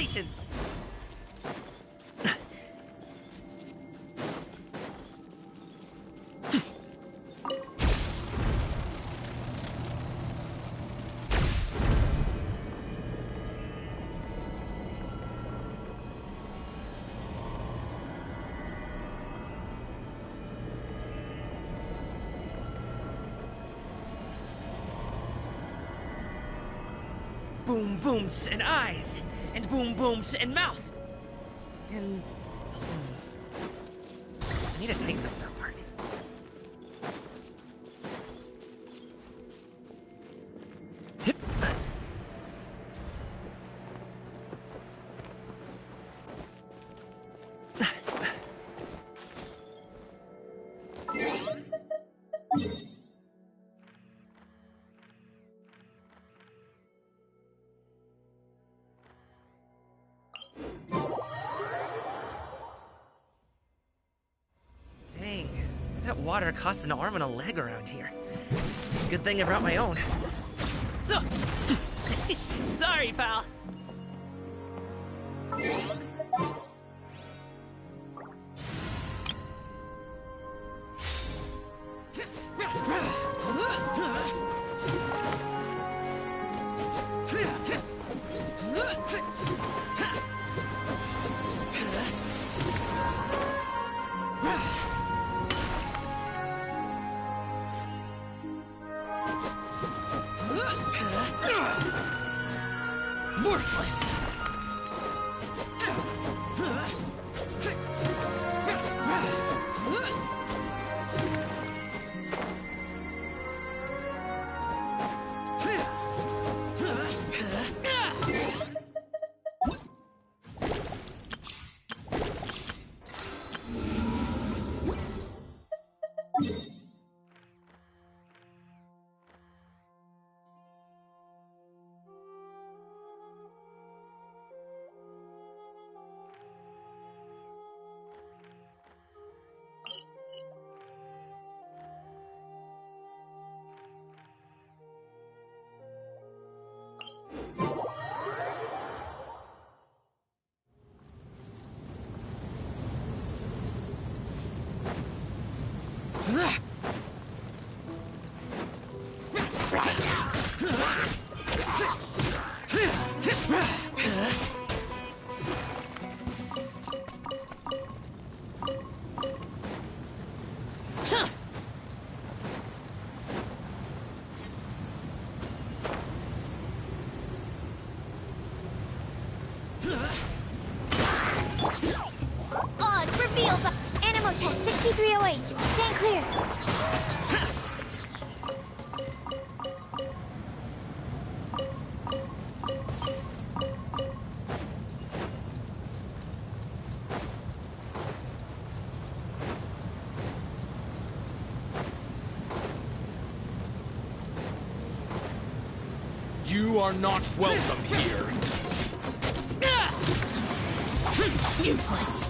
Congratulations! Boom booms and eyes, and boom booms and mouth, and I need to tighten the third part. Hip. Dang, that water costs an arm and a leg around here. Good thing I brought my own. So, sorry, pal. Worthless! Odds revealed by Animal Test 6308. Stand clear. You are not welcome here. Useless.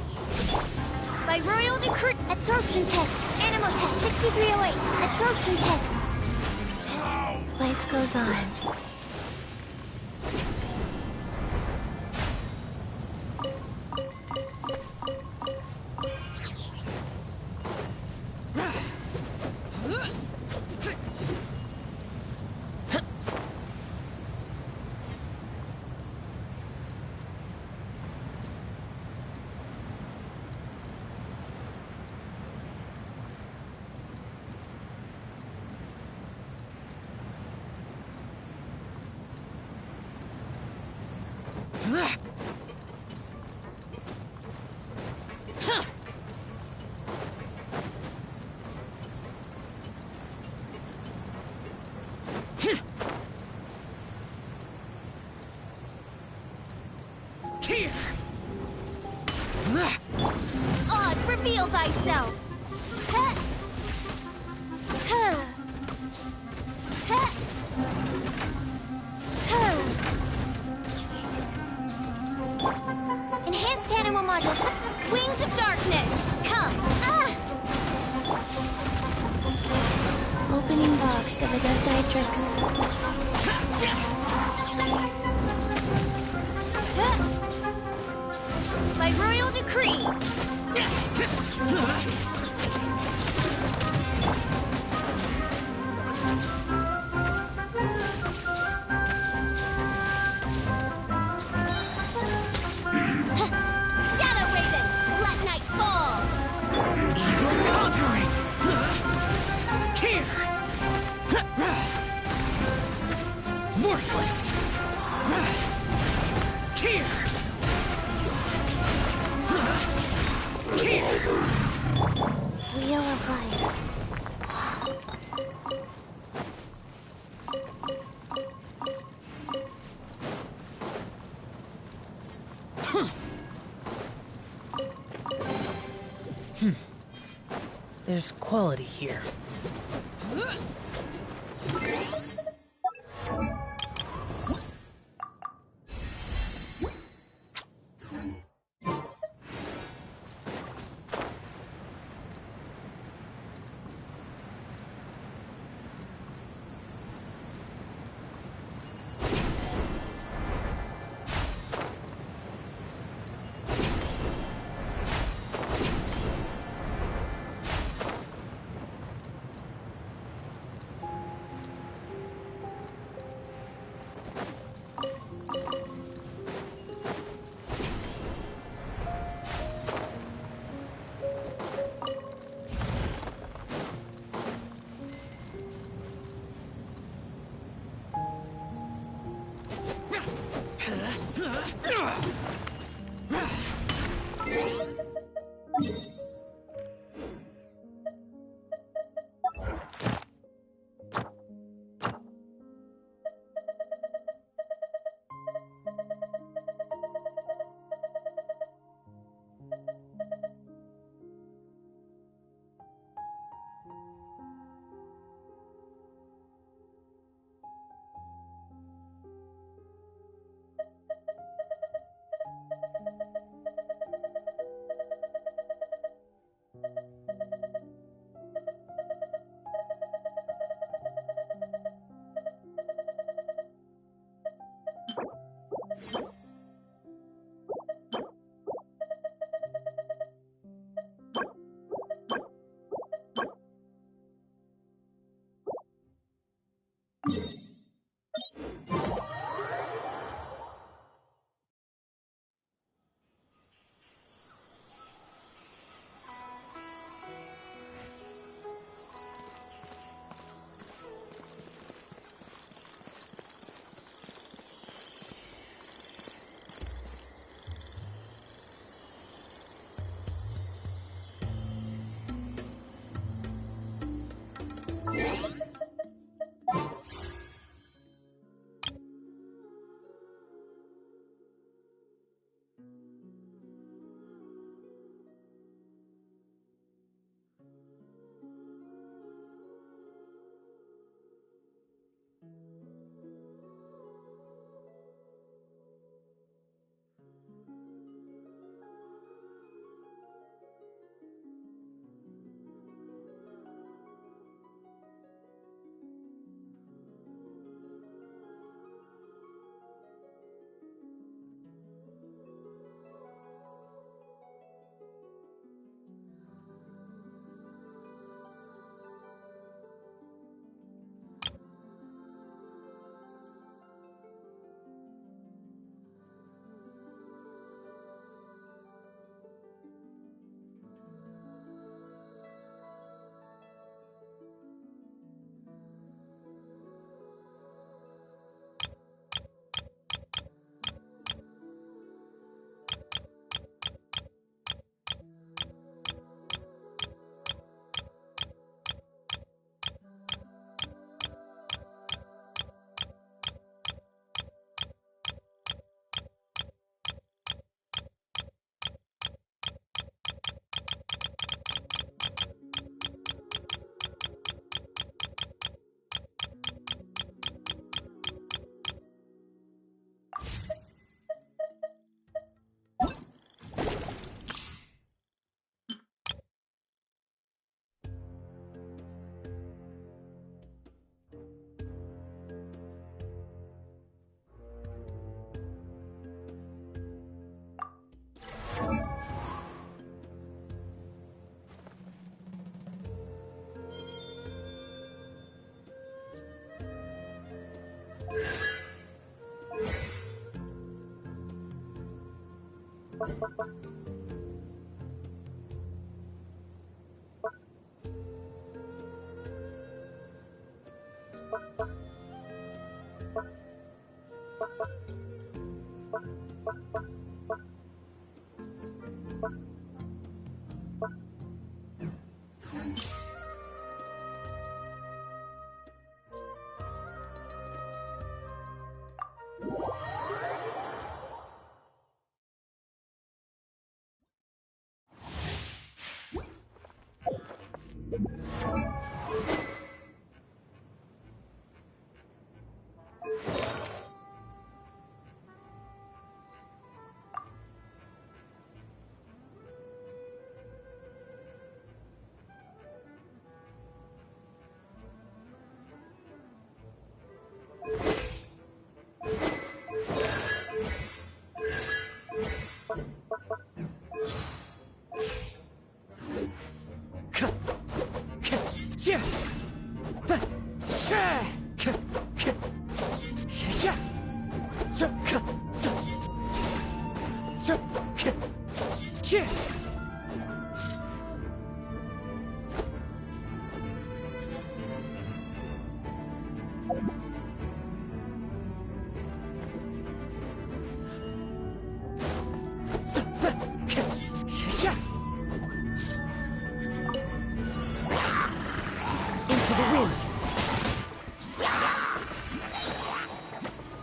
By royal decree. Absorption test. Animal Test 6308. Absorption test. Life goes on. Here! Odds, reveal thyself! Huh. Huh. Huh. Huh. Enhanced animal modules. Wings of darkness! Come! Ah! Opening box of Adeptitrix. Huh. decree! Shadow Raven, let night fall! Evil conquering! Here! Worthless! Here! Here! Wheel of Life. There's quality here.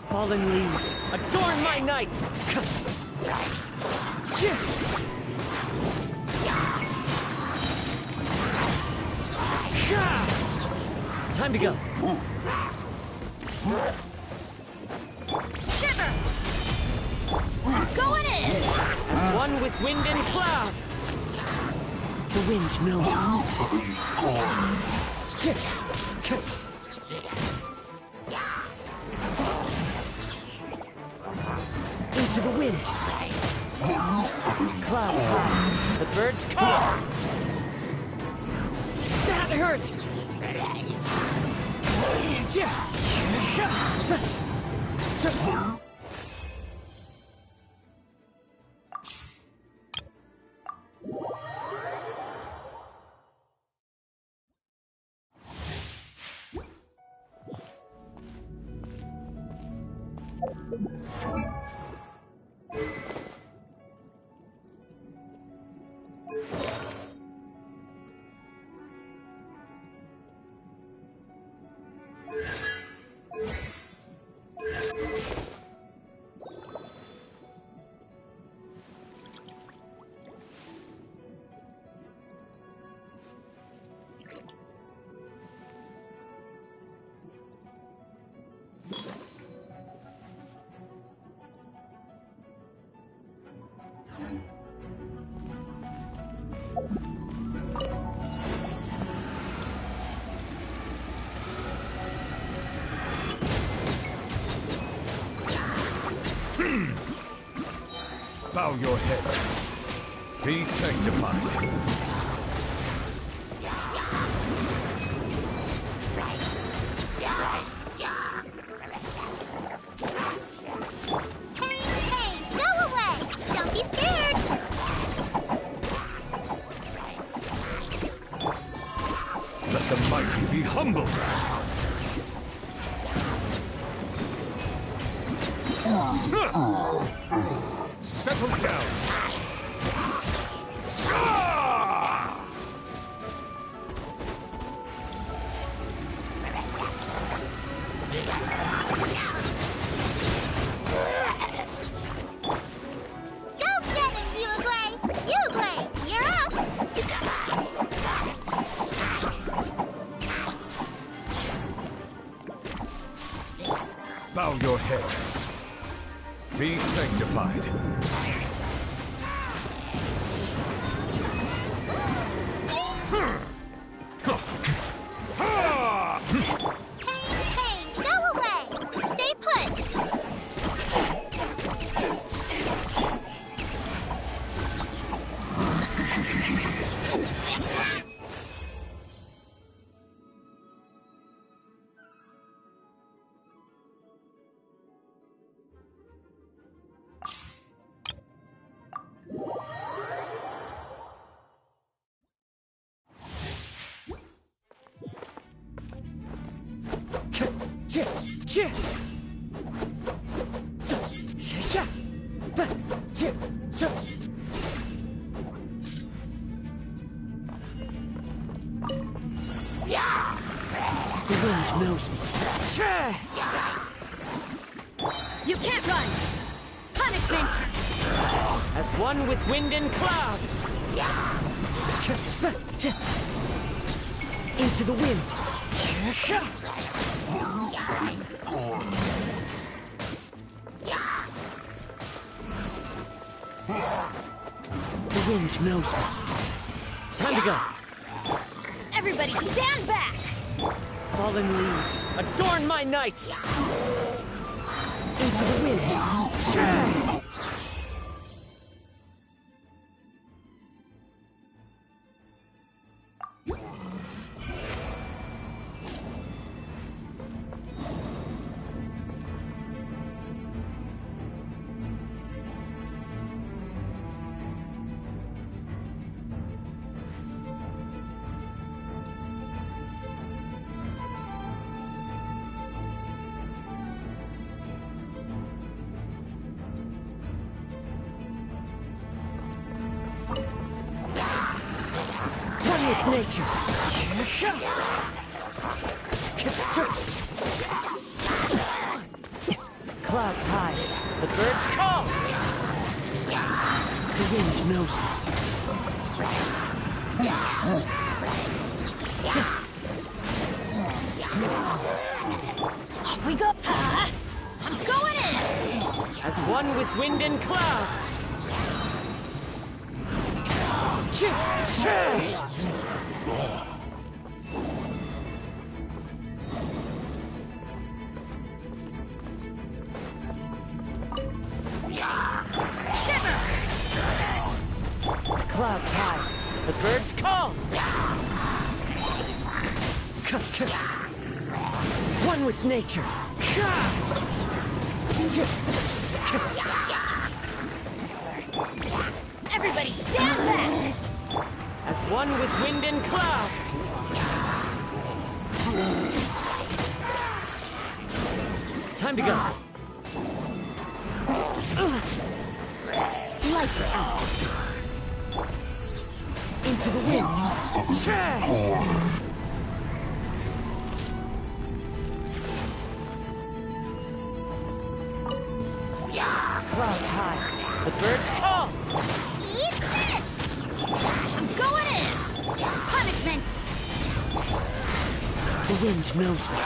Fallen leaves, adorn my night! Time to go. Shiver! Going in! As one with wind and cloud. The wind knows into the wind. Clouds high, the birds call. That hurts. Bow your head. Be sanctified. Hey, go away! Don't be scared! Let the mighty be humbled. Settle down. Go get him, Uruguay! Uruguay, you're up! Bow your head. Be sanctified. Hey, go away! Stay put! The wind knows me. You can't run! Punishment! As one with wind and cloud. Into the wind. The wind knows me. Time to go. Everybody stand back! Fallen leaves adorn my night. Into the wind. One with nature. Clouds high. The birds call. The wind knows me. Off we go! I'm going in! As one with wind and cloud. Shiver! Clouds high. The birds call. One with nature. Everybody stand back! As one with wind and cloud. Time to go. Lights out! Into the wind. Clouds high. The birds call. Eat this! I'm going in! Punishment! The wind knows me.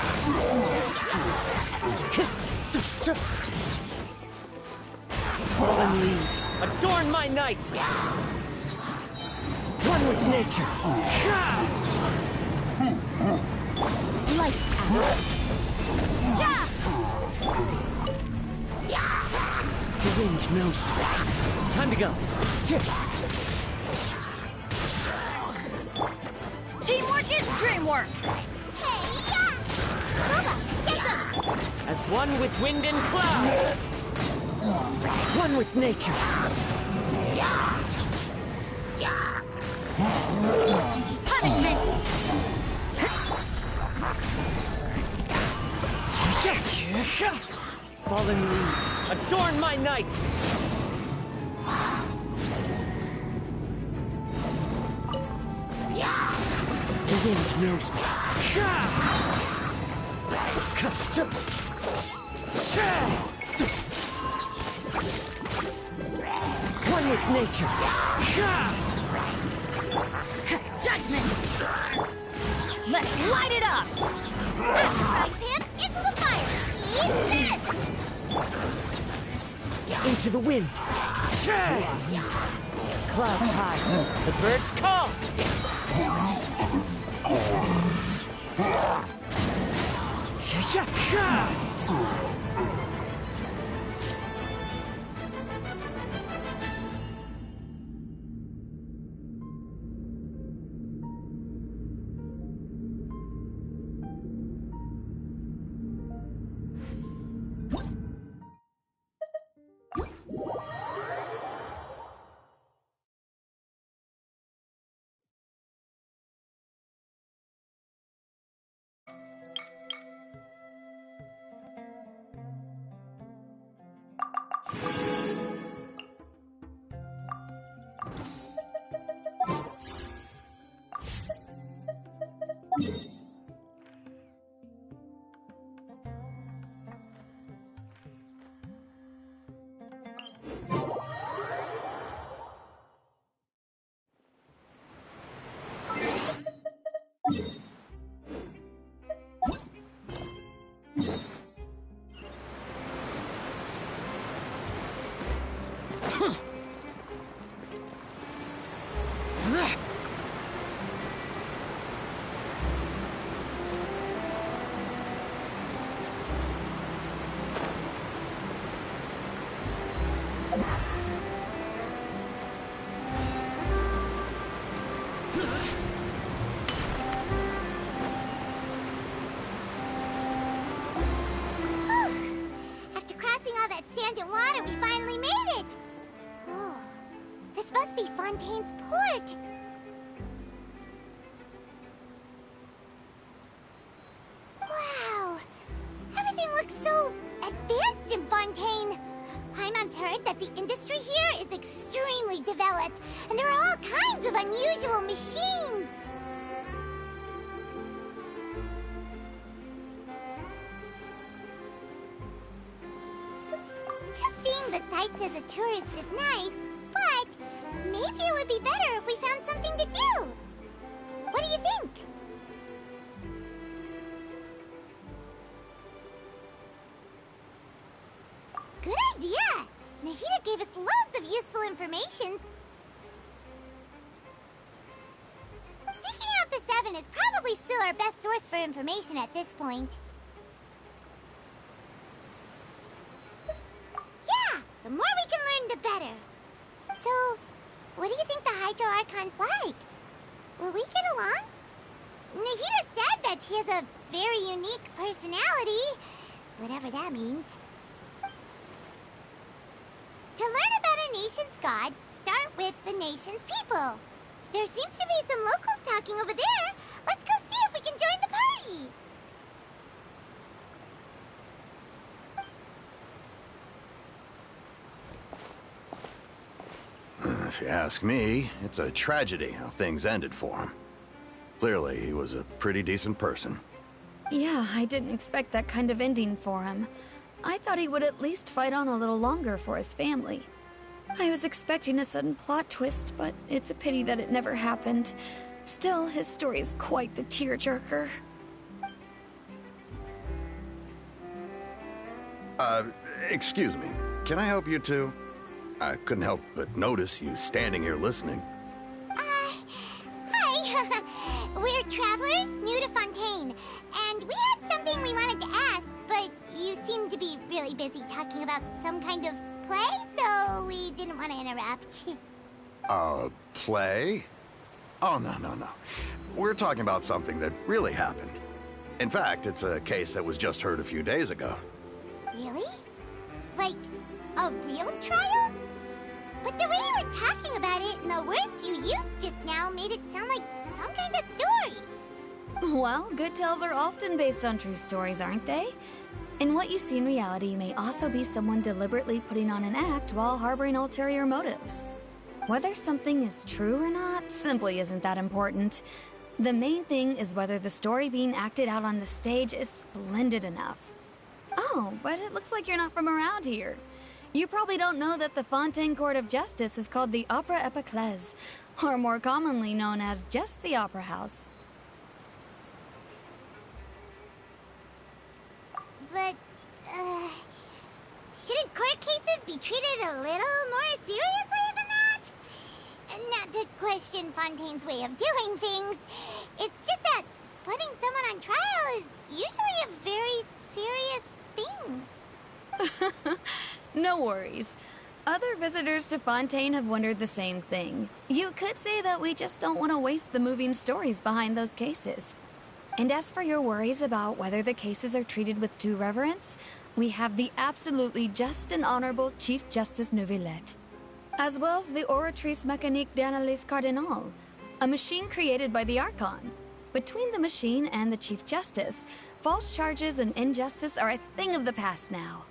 Fallen leaves adorn my night. One with nature. Lights out! Yeah! The wind knows me. Time to go. Teamwork is dreamwork! Hey, yeah! Booba, get them! As one with wind and cloud. One with nature. Punishment! Fallen leaves adorn my night. The wind knows me. One with nature. Judgment! Let's light it up! Right, Pip, into the fire! Eat this! Into the wind. Clouds high. The birds call. After crossing all that sand and water, we finally made it! Oh, this must be Fontaine's port! Wow! Everything looks so advanced in Fontaine! Paimon's heard that the industry here is extremely developed, and there are all kinds of unusual machines! Just seeing the sights as a tourist is nice, but maybe it would be better if we found something to do. What do you think? Good idea! Nahida gave us loads of useful information. Seeking out the Seven is probably still our best source for information at this point. Yeah! The more we can learn, the better. So, what do you think the Hydro Archon's like? Will we get along? Nahida said that she has a very unique personality, whatever that means. To learn about a nation's god, start with the nation's people. There seems to be some locals talking over there. Let's go see if we can join the party. If you ask me, it's a tragedy how things ended for him. Clearly, he was a pretty decent person. Yeah, I didn't expect that kind of ending for him. I thought he would at least fight on a little longer for his family. I was expecting a sudden plot twist, but it's a pity that it never happened. Still, his story is quite the tearjerker. Excuse me. Can I help you two? I couldn't help but notice you standing here listening. Hi. We're travelers new to Fontaine, and we had something we wanted to ask, but you seem to be really busy talking about some kind of play, so we didn't want to interrupt. Play? Oh, no. We're talking about something that really happened. In fact, it's a case that was just heard a few days ago. Really? Like, a real trial? But the way you were talking about it and the words you used just now made it sound like some kind of story. Well, good tales are often based on true stories, aren't they? And what you see in reality may also be someone deliberately putting on an act while harboring ulterior motives. Whether something is true or not simply isn't that important. The main thing is whether the story being acted out on the stage is splendid enough. Oh, but it looks like you're not from around here. You probably don't know that the Fontaine Court of Justice is called the Opera Epiclese, or more commonly known as just the Opera House. But, shouldn't court cases be treated a little more seriously than that? Not to question Fontaine's way of doing things. It's just that putting someone on trial is usually a very serious thing. No worries. Other visitors to Fontaine have wondered the same thing. You could say that we just don't want to waste the moving stories behind those cases. And as for your worries about whether the cases are treated with due reverence, we have the absolutely just and honorable Chief Justice Neuvillette, as well as the Oratrice Mécanique d'Analyse Cardinal, a machine created by the Archon. Between the machine and the Chief Justice, false charges and injustice are a thing of the past now.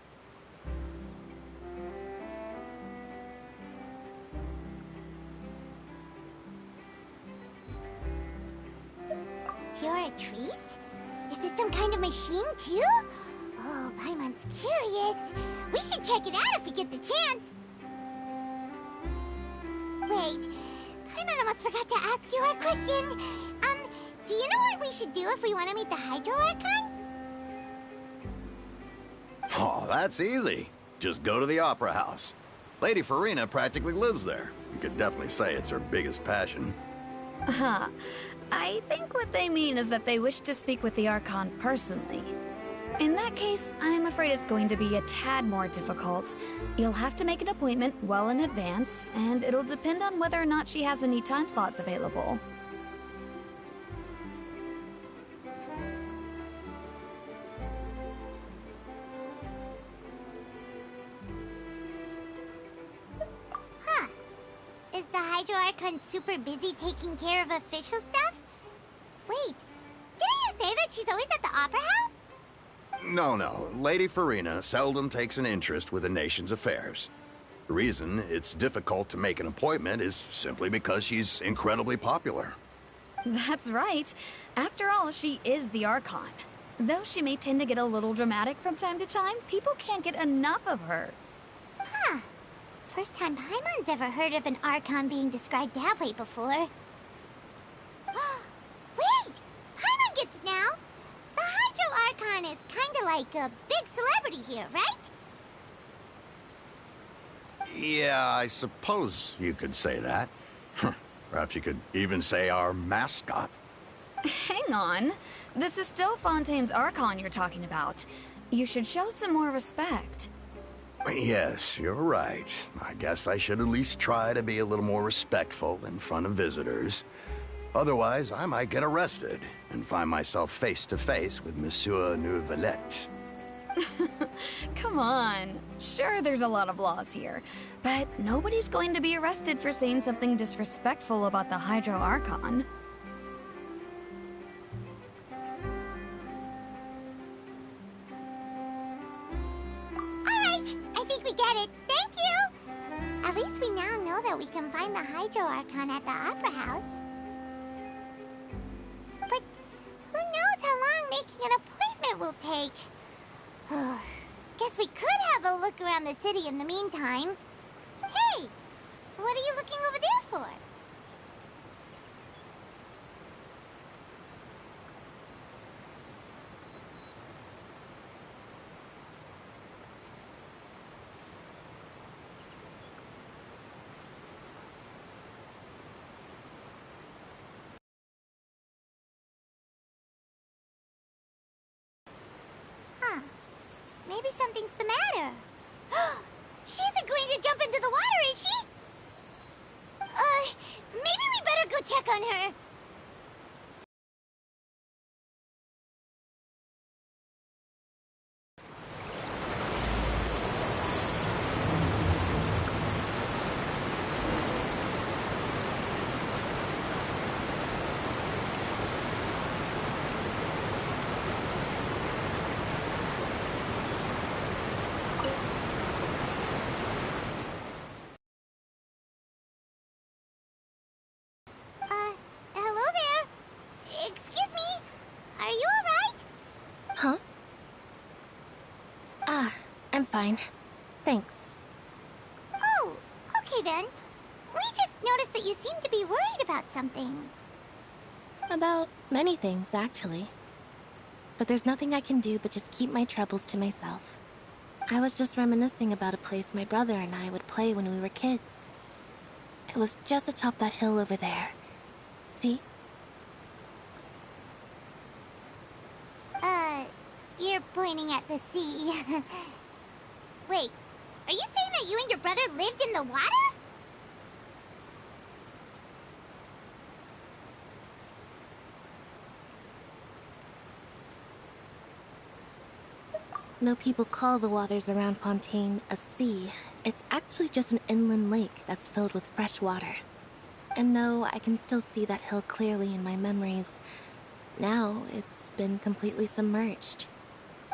Oratrice? Is it some kind of machine, too? Oh, Paimon's curious. We should check it out if we get the chance. Wait, Paimon almost forgot to ask you our question. Do you know what we should do if we want to meet the Hydro Archon? That's easy. Just go to the Opera House. Lady Farina practically lives there. You could definitely say it's her biggest passion. Huh. I think what they mean is that they wish to speak with the Archon personally. In that case, I'm afraid it's going to be a tad more difficult. You'll have to make an appointment well in advance, and it'll depend on whether or not she has any time slots available. Huh. Is the Hydro Archon super busy taking care of official stuff? Wait, didn't you say that she's always at the Opera House? No. Lady Farina seldom takes an interest with the nation's affairs. The reason it's difficult to make an appointment is simply because she's incredibly popular. That's right. After all, she is the Archon. Though she may tend to get a little dramatic from time to time, people can't get enough of her. Huh. First time Paimon's ever heard of an Archon being described that way before. Wait! Paimon gets now! The Hydro Archon is kinda like a big celebrity here, right? Yeah, I suppose you could say that. Perhaps you could even say our mascot. Hang on. This is still Fontaine's Archon you're talking about. You should show some more respect. Yes, you're right. I guess I should at least try to be a little more respectful in front of visitors. Otherwise, I might get arrested and find myself face to face with Monsieur Neuvillette. Come on. Sure, there's a lot of laws here, but nobody's going to be arrested for saying something disrespectful about the Hydro Archon. Alright, I think we get it. Thank you! At least we now know that we can find the Hydro Archon at the Opera House. But who knows how long making an appointment will take? Guess we could have a look around the city in the meantime. Hey! What are you looking over there for? Huh. Maybe something's the matter. She isn't going to jump into the water, is she? Maybe we better go check on her. Hello there. Excuse me. Are you alright? Huh? I'm fine. Thanks. Oh, okay then. We just noticed that you seem to be worried about something. About many things, actually. But there's nothing I can do but just keep my troubles to myself. I was just reminiscing about a place my brother and I would play when we were kids. It was just atop that hill over there. See? You're pointing at the sea. Wait, are you saying that you and your brother lived in the water? No, people call the waters around Fontaine a sea. It's actually just an inland lake that's filled with fresh water. And no, I can still see that hill clearly in my memories. Now, it's been completely submerged.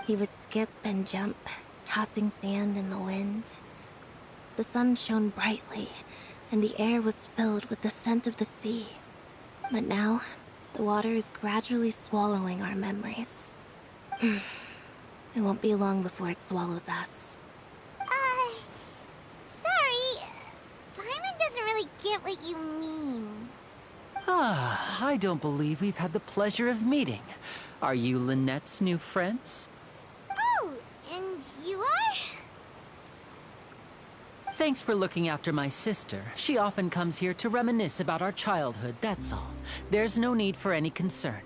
He would skip and jump, tossing sand in the wind. The sun shone brightly, and the air was filled with the scent of the sea. But now, the water is gradually swallowing our memories. It won't be long before it swallows us. Sorry. Paimon doesn't really get what you mean. I don't believe we've had the pleasure of meeting. Are you Lynette's new friends? Oh, and you are? Thanks for looking after my sister. She often comes here to reminisce about our childhood, that's all. There's no need for any concern.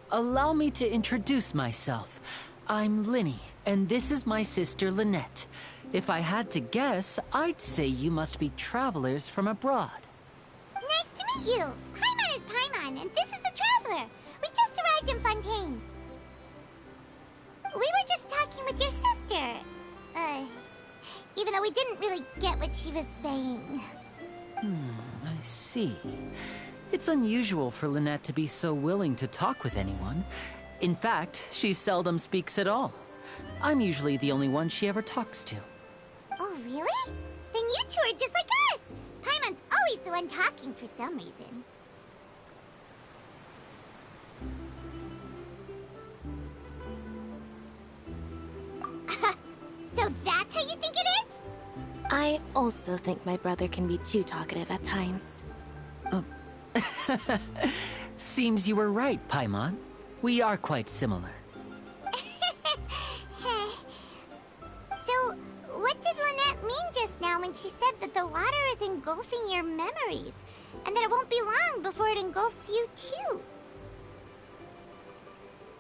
Allow me to introduce myself. I'm Linny, and this is my sister Lynette. If I had to guess, I'd say you must be travelers from abroad. Nice to meet you! Paimon is Paimon, and this is the Traveler. We just arrived in Fontaine. We were just talking with your sister. Even though we didn't really get what she was saying. I see. It's unusual for Lynette to be so willing to talk with anyone. In fact, she seldom speaks at all. I'm usually the only one she ever talks to. Oh, really? Then you two are just like us! Paimon's always the one talking for some reason. So that's how you think it is? I also think my brother can be too talkative at times. Seems you were right, Paimon. We are quite similar. So, what did Lynette mean just now when she said that the water is engulfing your memories? And that it won't be long before it engulfs you too?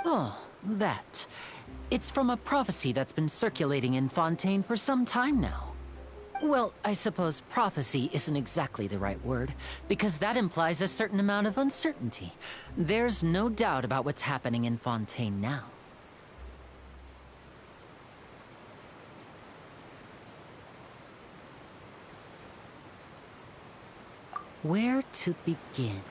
Oh, that. It's from a prophecy that's been circulating in Fontaine for some time now. Well, I suppose prophecy isn't exactly the right word, because that implies a certain amount of uncertainty. There's no doubt about what's happening in Fontaine now. Where to begin?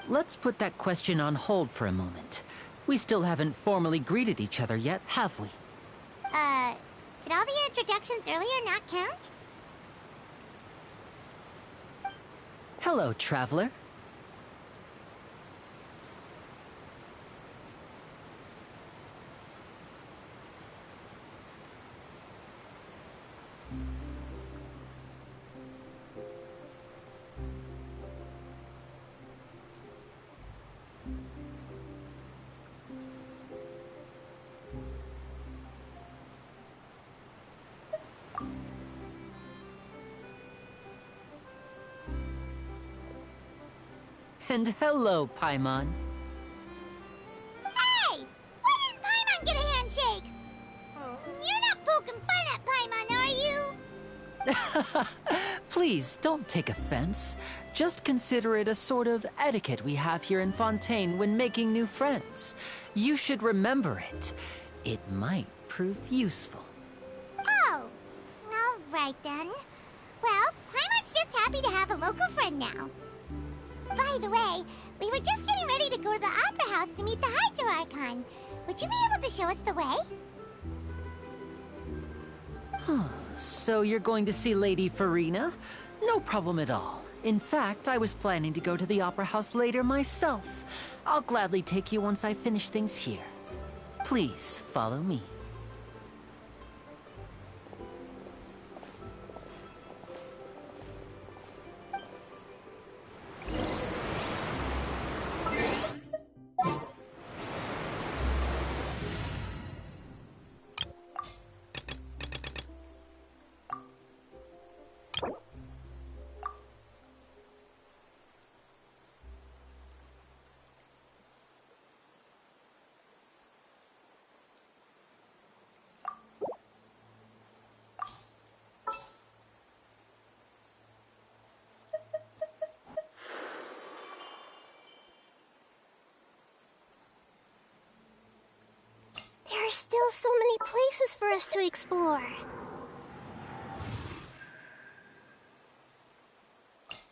Let's put that question on hold for a moment. We still haven't formally greeted each other yet, have we? Did all the introductions earlier not count? Hello, traveler. And hello, Paimon. Hey! Why didn't Paimon get a handshake? You're not poking fun at Paimon, are you? Please, don't take offense. Just consider it a sort of etiquette we have here in Fontaine when making new friends. You should remember it. It might prove useful. Oh, all right then. Well, Paimon's just happy to have a local friend now. By the way, we were just getting ready to go to the Opera House to meet the Hydro Archon. Would you be able to show us the way? So you're going to see Lady Farina? No problem at all. In fact, I was planning to go to the Opera House later myself. I'll gladly take you once I finish things here. Please, follow me. There are still so many places for us to explore.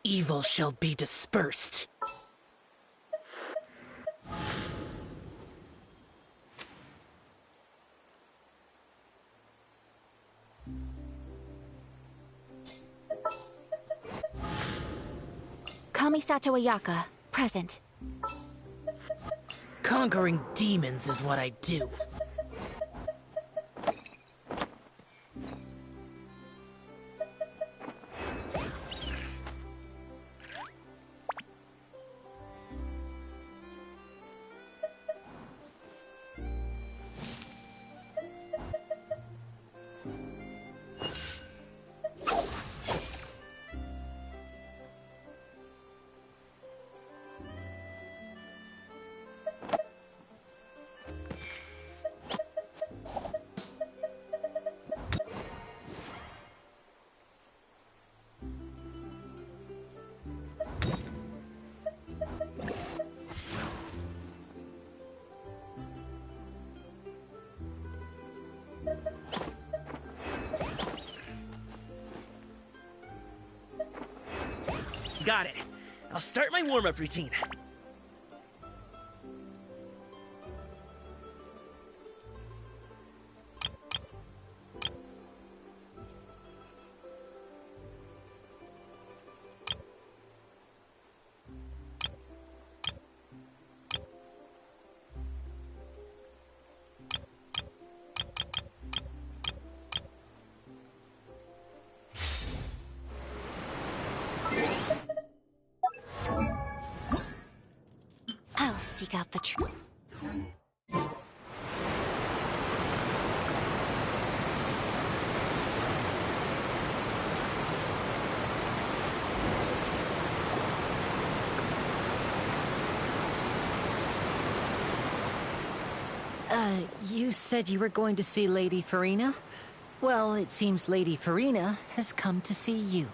Evil shall be dispersed. Kamisato Ayaka, present. Conquering demons is what I do. Got it. I'll start my warm-up routine. I'll seek out the truth. You said you were going to see Lady Farina? Well, it seems Lady Farina has come to see you.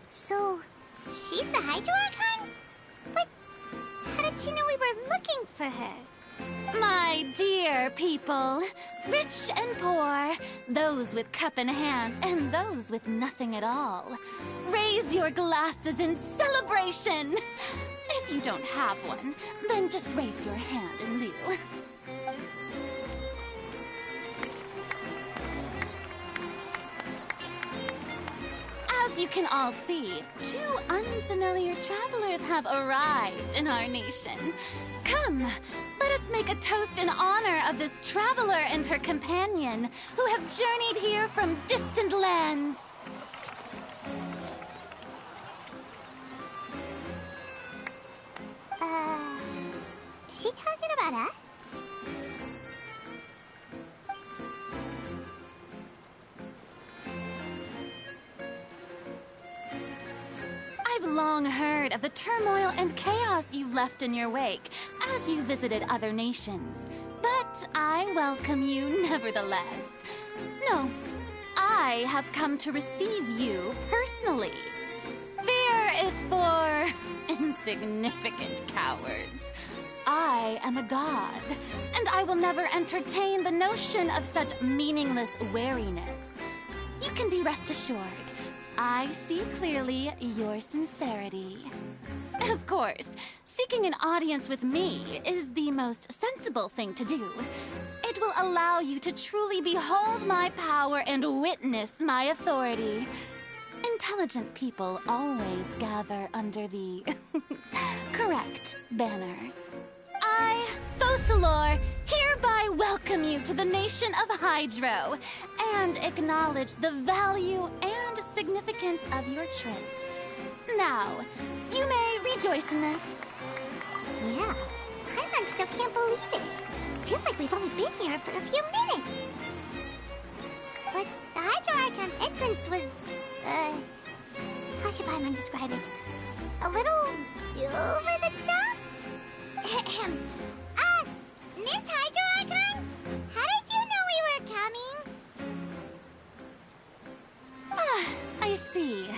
So, she's the Hydro Archon? But how did she know we were looking for her? My dear people, rich and poor, those with cup in hand and those with nothing at all, raise your glasses in celebration! If you don't have one, then just raise your hand in lieu. As you can all see, two unfamiliar travelers have arrived in our nation. Come, let us make a toast in honor of this traveler and her companion, who have journeyed here from distant lands. Is she talking about us? I've long heard of the turmoil and chaos you've left in your wake as you visited other nations. But I welcome you nevertheless. No, I have come to receive you personally. Fear is for insignificant cowards. I am a god, and I will never entertain the notion of such meaningless wariness. You can be rest assured. I see clearly your sincerity. Of course, seeking an audience with me is the most sensible thing to do. It will allow you to truly behold my power and witness my authority. Intelligent people always gather under the correct banner. I, Focalor, hereby welcome you to the nation of Hydro and acknowledge the value and significance of your trip. Now, you may rejoice in this. Yeah, Paimon still can't believe it. Feels like we've only been here for a few minutes. But the Hydro Archon's entrance was, how should Paimon describe it? A little over the top? Miss Hydro Archon? How did you know we were coming? I see.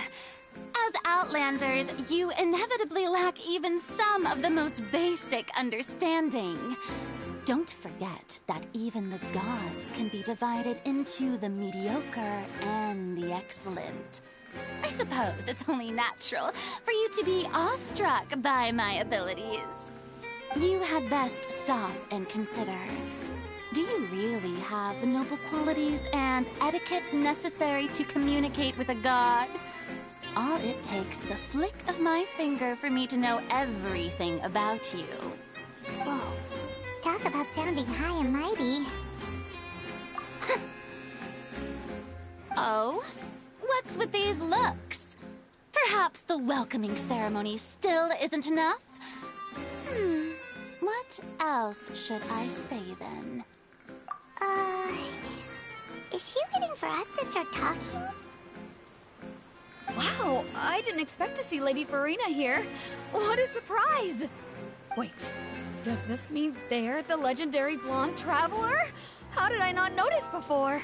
As Outlanders, you inevitably lack even some of the most basic understanding. Don't forget that even the gods can be divided into the mediocre and the excellent. I suppose it's only natural for you to be awestruck by my abilities. You had best stop and consider. Do you really have the noble qualities and etiquette necessary to communicate with a god? All it takes is a flick of my finger for me to know everything about you. Whoa, talk about sounding high and mighty. Oh? What's with these looks? Perhaps the welcoming ceremony still isn't enough? What else should I say then? Is she waiting for us to start talking? Wow, Wow, I didn't expect to see Lady Farina here. What a surprise! Wait, does this mean they're the legendary blonde traveler? How did I not notice before?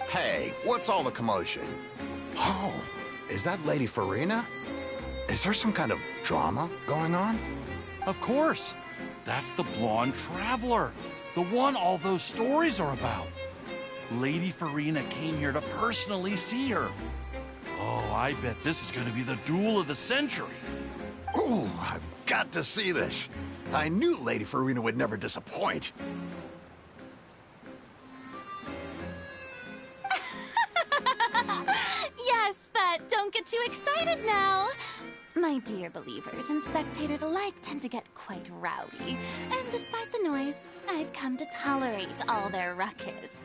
Hey, what's all the commotion? Oh, is that Lady Farina? Is there some kind of drama going on? Of course. That's the blonde traveler. The one all those stories are about. Lady Farina came here to personally see her. Oh, I bet this is going to be the duel of the century. Ooh, I've got to see this. I knew Lady Farina would never disappoint. Yes, but don't get too excited now. My dear believers and spectators alike tend to get quite rowdy. And despite the noise, I've come to tolerate all their ruckus.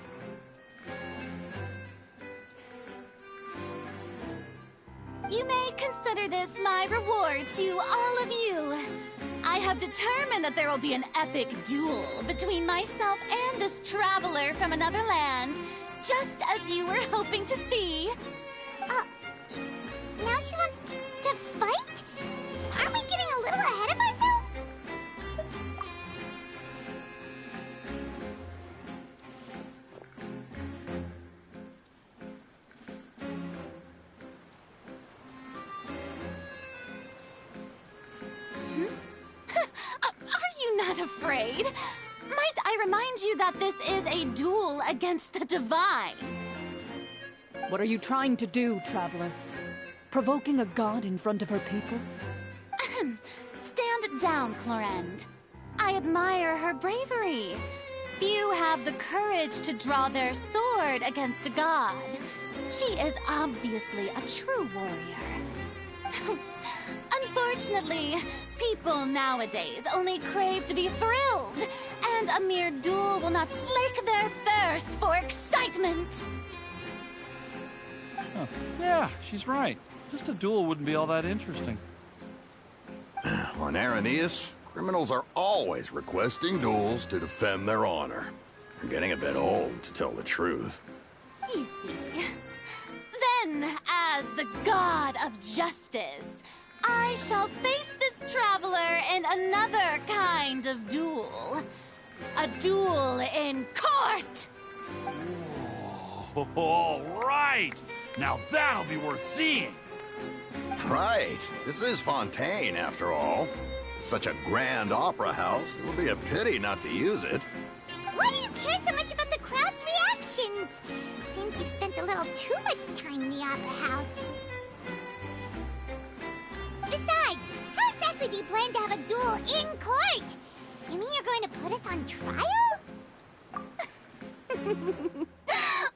You may consider this my reward to all of you. I have determined that there will be an epic duel between myself and this traveler from another land, just as you were hoping to see. Now she wants to fight? Aren't we getting a little ahead of ourselves? Are you not afraid? Might I remind you that this is a duel against the divine? What are you trying to do, traveler? Provoking a god in front of her people? Stand down, Clorend. I admire her bravery. Few have the courage to draw their sword against a god. She is obviously a true warrior. Unfortunately, people nowadays only crave to be thrilled, and a mere duel will not slake their thirst for excitement. Huh. Yeah, she's right. Just a duel wouldn't be all that interesting. On Araneus, criminals are always requesting duels to defend their honor. They're getting a bit old, to tell the truth. You see. Then, as the god of justice, I shall face this traveler in another kind of duel. A duel in court! Oh, all right! Now that'll be worth seeing! Right. This is Fontaine, after all. Such a grand opera house, it would be a pity not to use it. Why do you care so much about the crowd's reactions? Seems you've spent a little too much time in the opera house. Besides, how exactly do you plan to have a duel in court? You mean you're going to put us on trial?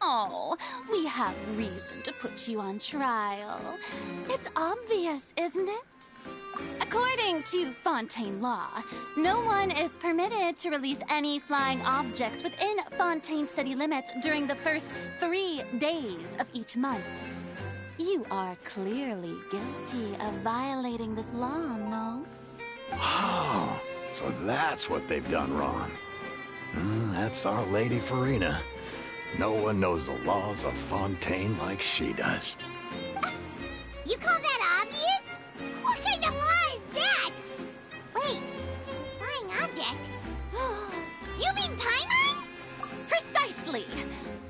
Oh, we have reason to put you on trial. It's obvious, isn't it? According to Fontaine law, no one is permitted to release any flying objects within Fontaine city limits during the first 3 days of each month. You are clearly guilty of violating this law, no? Oh, so that's what they've done wrong. That's our Lady Farina. No one knows the laws of Fontaine like she does. You call that obvious? What kind of law is that? Wait, flying object? You mean Paimon? Precisely!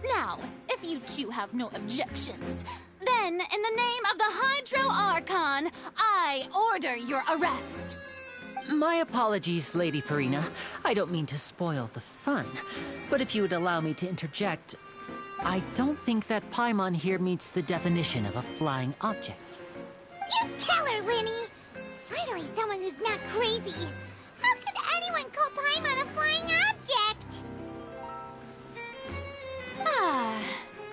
Now, if you two have no objections, then in the name of the Hydro Archon, I order your arrest. My apologies, Lady Farina. I don't mean to spoil the fun. But if you would allow me to interject, I don't think that Paimon here meets the definition of a flying object. You tell her, Linny! Finally someone who's not crazy. How could anyone call Paimon a flying object? Ah,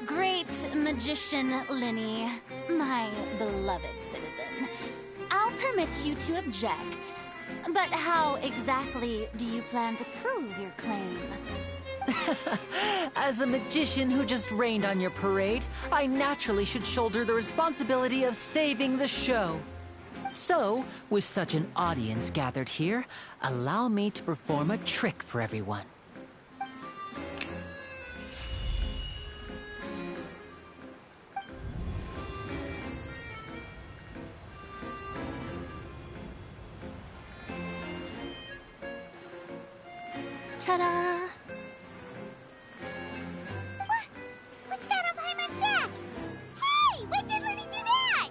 great magician Linny, my beloved citizen. I'll permit you to object. But how exactly do you plan to prove your claim? As a magician who just rained on your parade, I naturally should shoulder the responsibility of saving the show. So, with such an audience gathered here, allow me to perform a trick for everyone. Ta-da! What's that on Paimon's back? Hey, when did Lenny do that?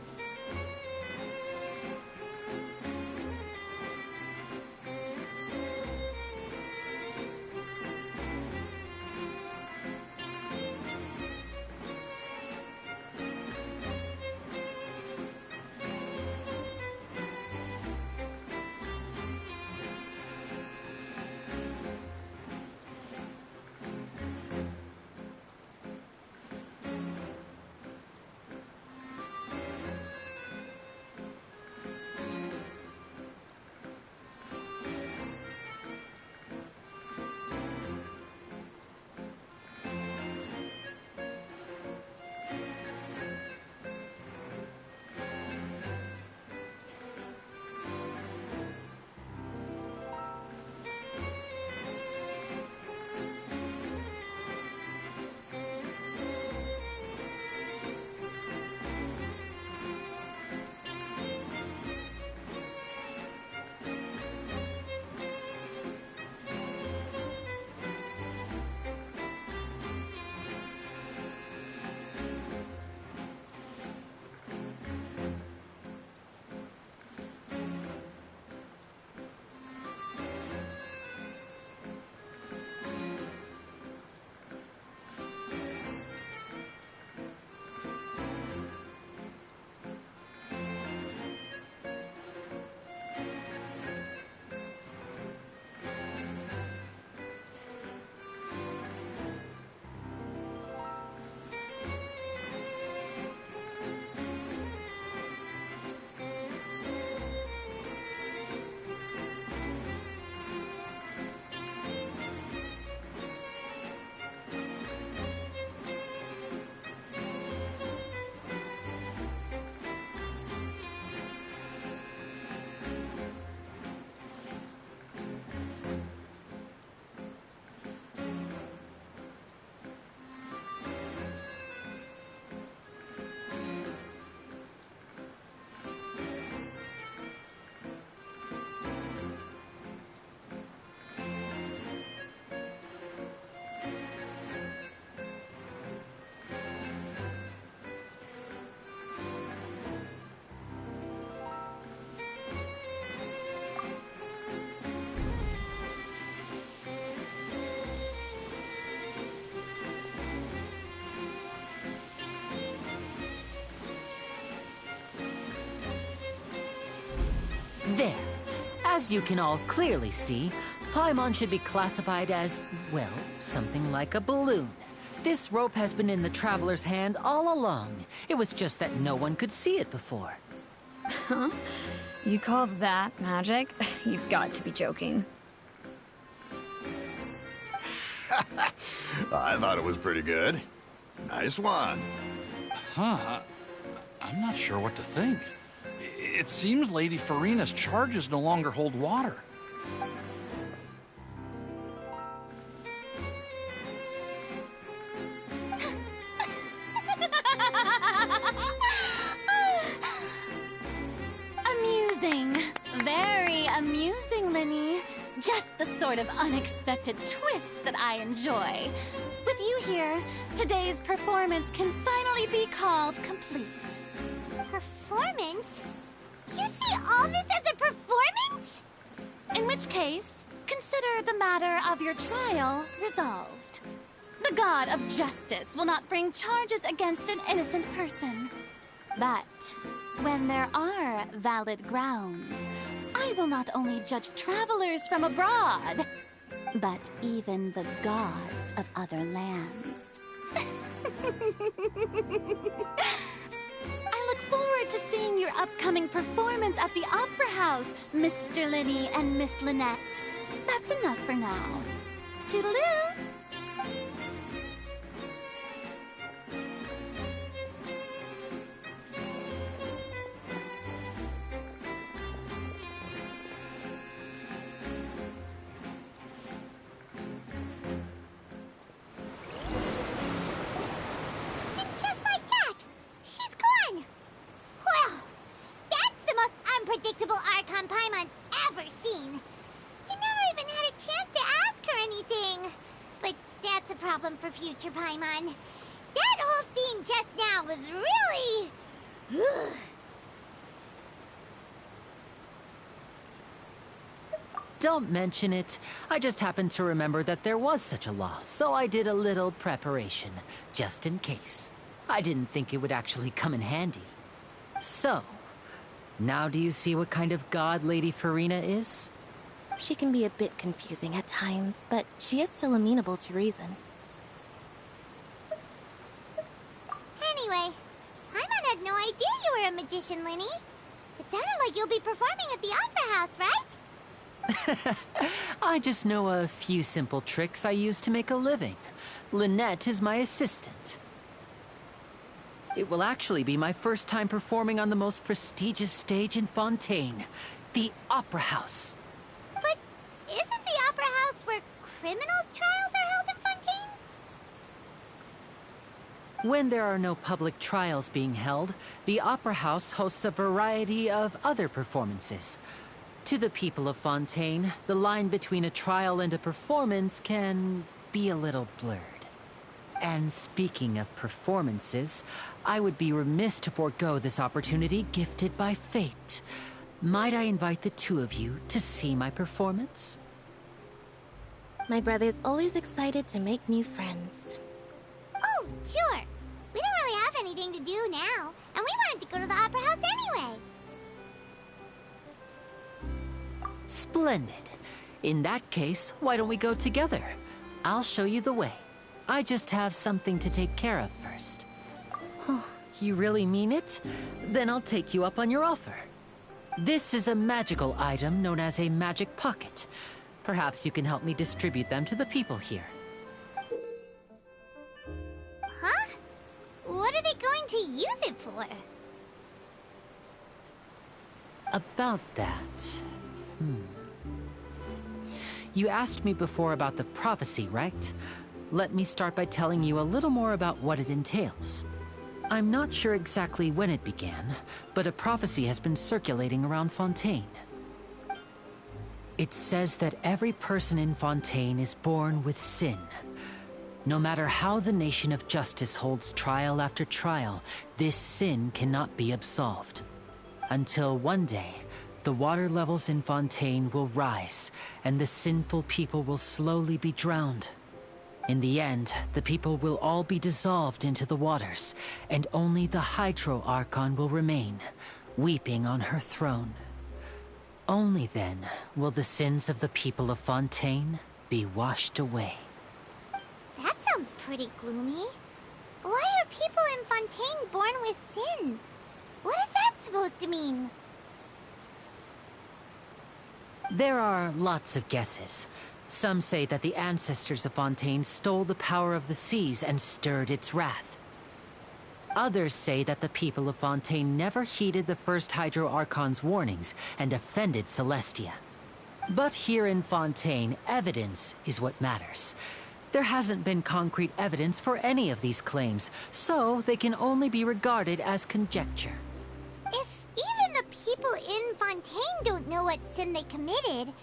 There. As you can all clearly see, Paimon should be classified as, well, something like a balloon. This rope has been in the Traveler's hand all along. It was just that no one could see it before. Huh? You call that magic? You've got to be joking. I thought it was pretty good. Nice one. Huh. I'm not sure what to think. It seems Lady Farina's charges no longer hold water. Amusing. Very amusing, Linny. Just the sort of unexpected twist that I enjoy. With you here, today's performance can finally be called complete. Performance? You see all this as a performance? In which case, consider the matter of your trial resolved. The god of justice will not bring charges against an innocent person. But when there are valid grounds, I will not only judge travelers from abroad, but even the gods of other lands. I look forward to seeing your upcoming performance at the Opera House, Mr. Linny and Miss Lynette. That's enough for now. Toodaloo! Unpredictable Archon Paimon's ever seen. He never even had a chance to ask her anything. album for future Paimon. That whole scene just now was really... Don't mention it. I just happened to remember that there was such a law, so I did a little preparation, just in case. I didn't think it would actually come in handy. So, now do you see what kind of god Lady Farina is? She can be a bit confusing at times, but she is still amenable to reason. Anyway, Paimon had no idea you were a magician, Linny. It sounded like you'll be performing at the Opera House, right? I just know a few simple tricks I use to make a living. Lynette is my assistant. It will actually be my first time performing on the most prestigious stage in Fontaine, the Opera House. But isn't the Opera House where criminal trials are held in Fontaine? When there are no public trials being held, the Opera House hosts a variety of other performances. To the people of Fontaine, the line between a trial and a performance can be a little blurred. And speaking of performances, I would be remiss to forego this opportunity gifted by fate. Might I invite the two of you to see my performance? My brother's always excited to make new friends. Oh, sure. We don't really have anything to do now, and we wanted to go to the Opera House anyway. Splendid. In that case, why don't we go together? I'll show you the way. I just have something to take care of first. You really mean it? Then I'll take you up on your offer. This is a magical item known as a magic pocket. Perhaps you can help me distribute them to the people here. Huh? What are they going to use it for? About that... You asked me before about the prophecy, right? Let me start by telling you a little more about what it entails. I'm not sure exactly when it began, but a prophecy has been circulating around Fontaine. It says that every person in Fontaine is born with sin. No matter how the nation of justice holds trial after trial, this sin cannot be absolved. Until one day, the water levels in Fontaine will rise, and the sinful people will slowly be drowned. In the end, the people will all be dissolved into the waters, and only the Hydro Archon will remain, weeping on her throne. Only then will the sins of the people of Fontaine be washed away. That sounds pretty gloomy. Why are people in Fontaine born with sin? What is that supposed to mean? There are lots of guesses. Some say that the ancestors of Fontaine stole the power of the seas and stirred its wrath. Others say that the people of Fontaine never heeded the first Hydro Archon's warnings and offended Celestia. But here in Fontaine, evidence is what matters. There hasn't been concrete evidence for any of these claims, so they can only be regarded as conjecture. If even the people in Fontaine don't know what sin they committed,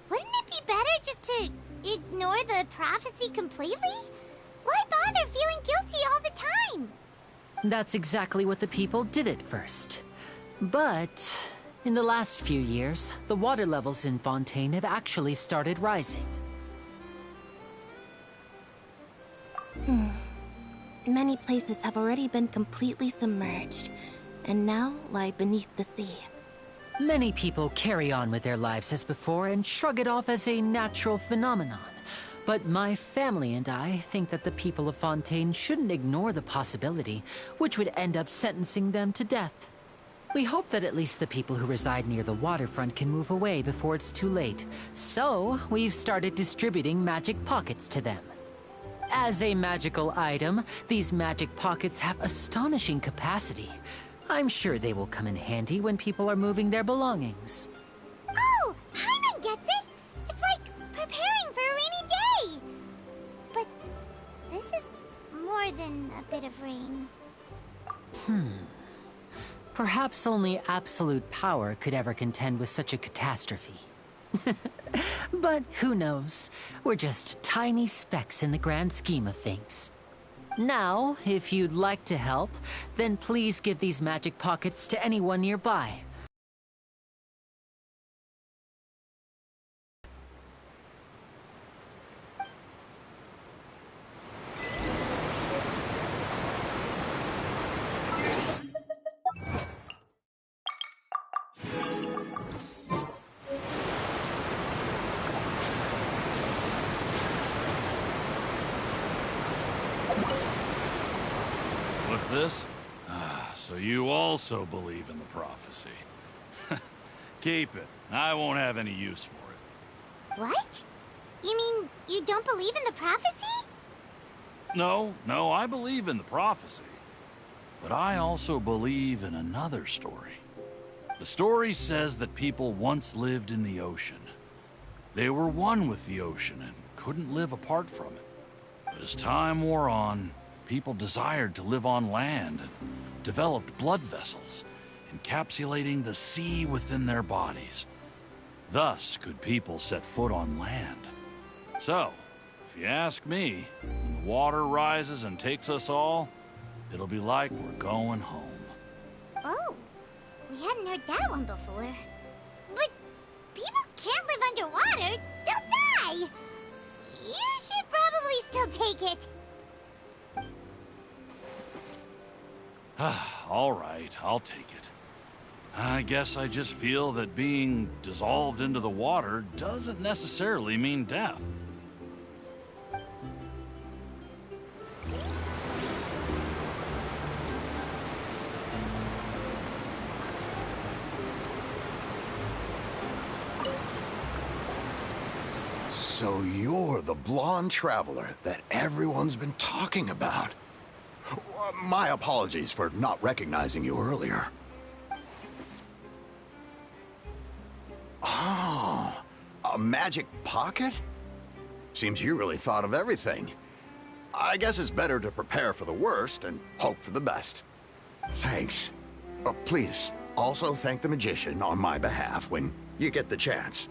wouldn't it be better just to ignore the prophecy completely? Why bother feeling guilty all the time? That's exactly what the people did at first. But in the last few years, the water levels in Fontaine have actually started rising. Many places have already been completely submerged, and now lie beneath the sea. Many people carry on with their lives as before and shrug it off as a natural phenomenon. But my family and I think that the people of Fontaine shouldn't ignore the possibility, which would end up sentencing them to death. We hope that at least the people who reside near the waterfront can move away before it's too late. So, we've started distributing magic pockets to them. As a magical item, these magic pockets have astonishing capacity. I'm sure they will come in handy when people are moving their belongings. Oh, Paimon gets it! It's like preparing for a rainy day! But this is more than a bit of rain. Perhaps only absolute power could ever contend with such a catastrophe. But who knows? We're just tiny specks in the grand scheme of things. Now, if you'd like to help, then please give these magic pockets to anyone nearby. What's this? Ah, so you also believe in the prophecy. Keep it. I won't have any use for it. What? You mean you don't believe in the prophecy? No, I believe in the prophecy. But I also believe in another story. The story says that people once lived in the ocean. They were one with the ocean and couldn't live apart from it. But as time wore on, people desired to live on land and developed blood vessels, encapsulating the sea within their bodies. Thus could people set foot on land. So, if you ask me, when the water rises and takes us all, it'll be like we're going home. Oh, we hadn't heard that one before. But people can't live underwater. They'll die. You should probably still take it. All right, I'll take it. I guess I just feel that being dissolved into the water doesn't necessarily mean death. So you're the blonde traveler that everyone's been talking about. My apologies for not recognizing you earlier. Oh, a magic pocket? Seems you really thought of everything. I guess it's better to prepare for the worst and hope for the best. Thanks. Please, also thank the magician on my behalf when you get the chance.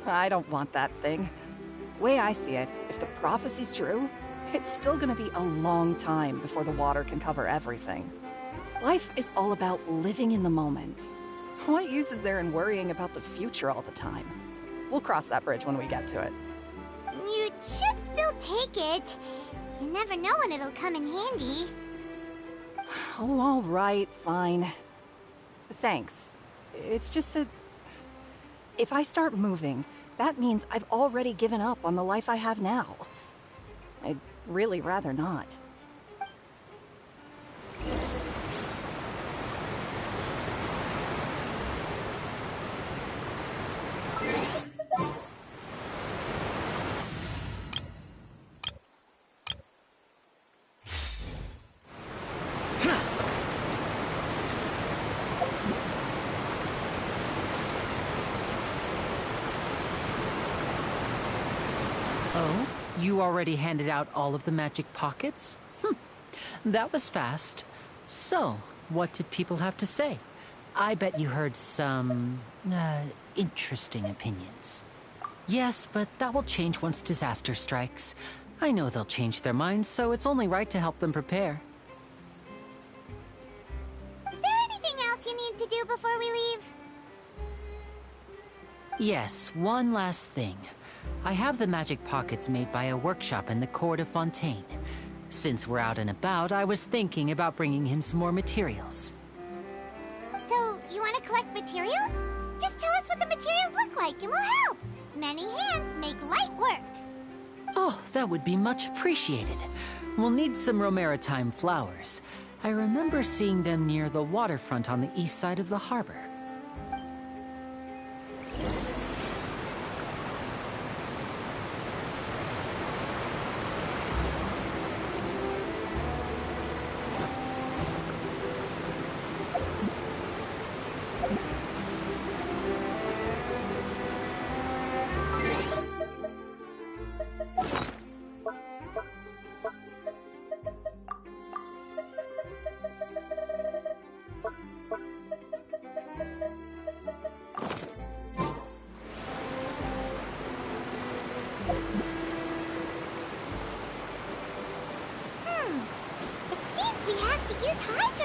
I don't want that thing. Way I see it, if the prophecy's true, it's still gonna be a long time before the water can cover everything. Life is all about living in the moment. What use is there in worrying about the future all the time? We'll cross that bridge when we get to it. You should still take it. You never know when it'll come in handy. Oh, all right, fine. Thanks. It's just that if I start moving, that means I've already given up on the life I have now. I'd really rather not. Oh? You already handed out all of the magic pockets? That was fast. So, what did people have to say? I bet you heard some, interesting opinions. Yes, but that will change once disaster strikes. I know they'll change their minds, so it's only right to help them prepare. Is there anything else you need to do before we leave? Yes, one last thing. I have the magic pockets made by a workshop in the court of Fontaine. Since we're out and about, I was thinking about bringing him some more materials. So, you want to collect materials? Just tell us what the materials look like and we'll help. Many hands make light work. Oh, that would be much appreciated. We'll need some Romaritime flowers. I remember seeing them near the waterfront on the east side of the harbor.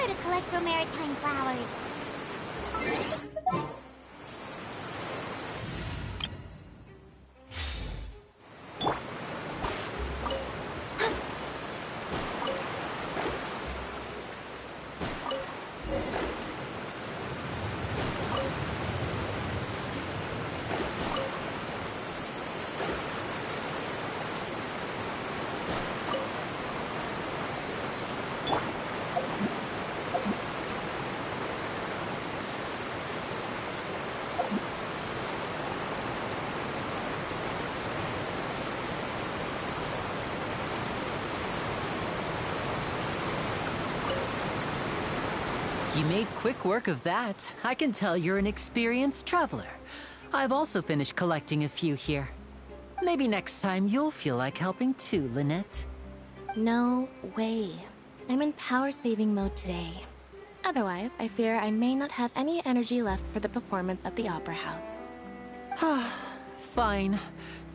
honor to collect for maritime flowers. You made quick work of that. I can tell you're an experienced traveler. I've also finished collecting a few here. Maybe next time you'll feel like helping too, Lynette. No way. I'm in power-saving mode today. Otherwise, I fear I may not have any energy left for the performance at the Opera House. Fine.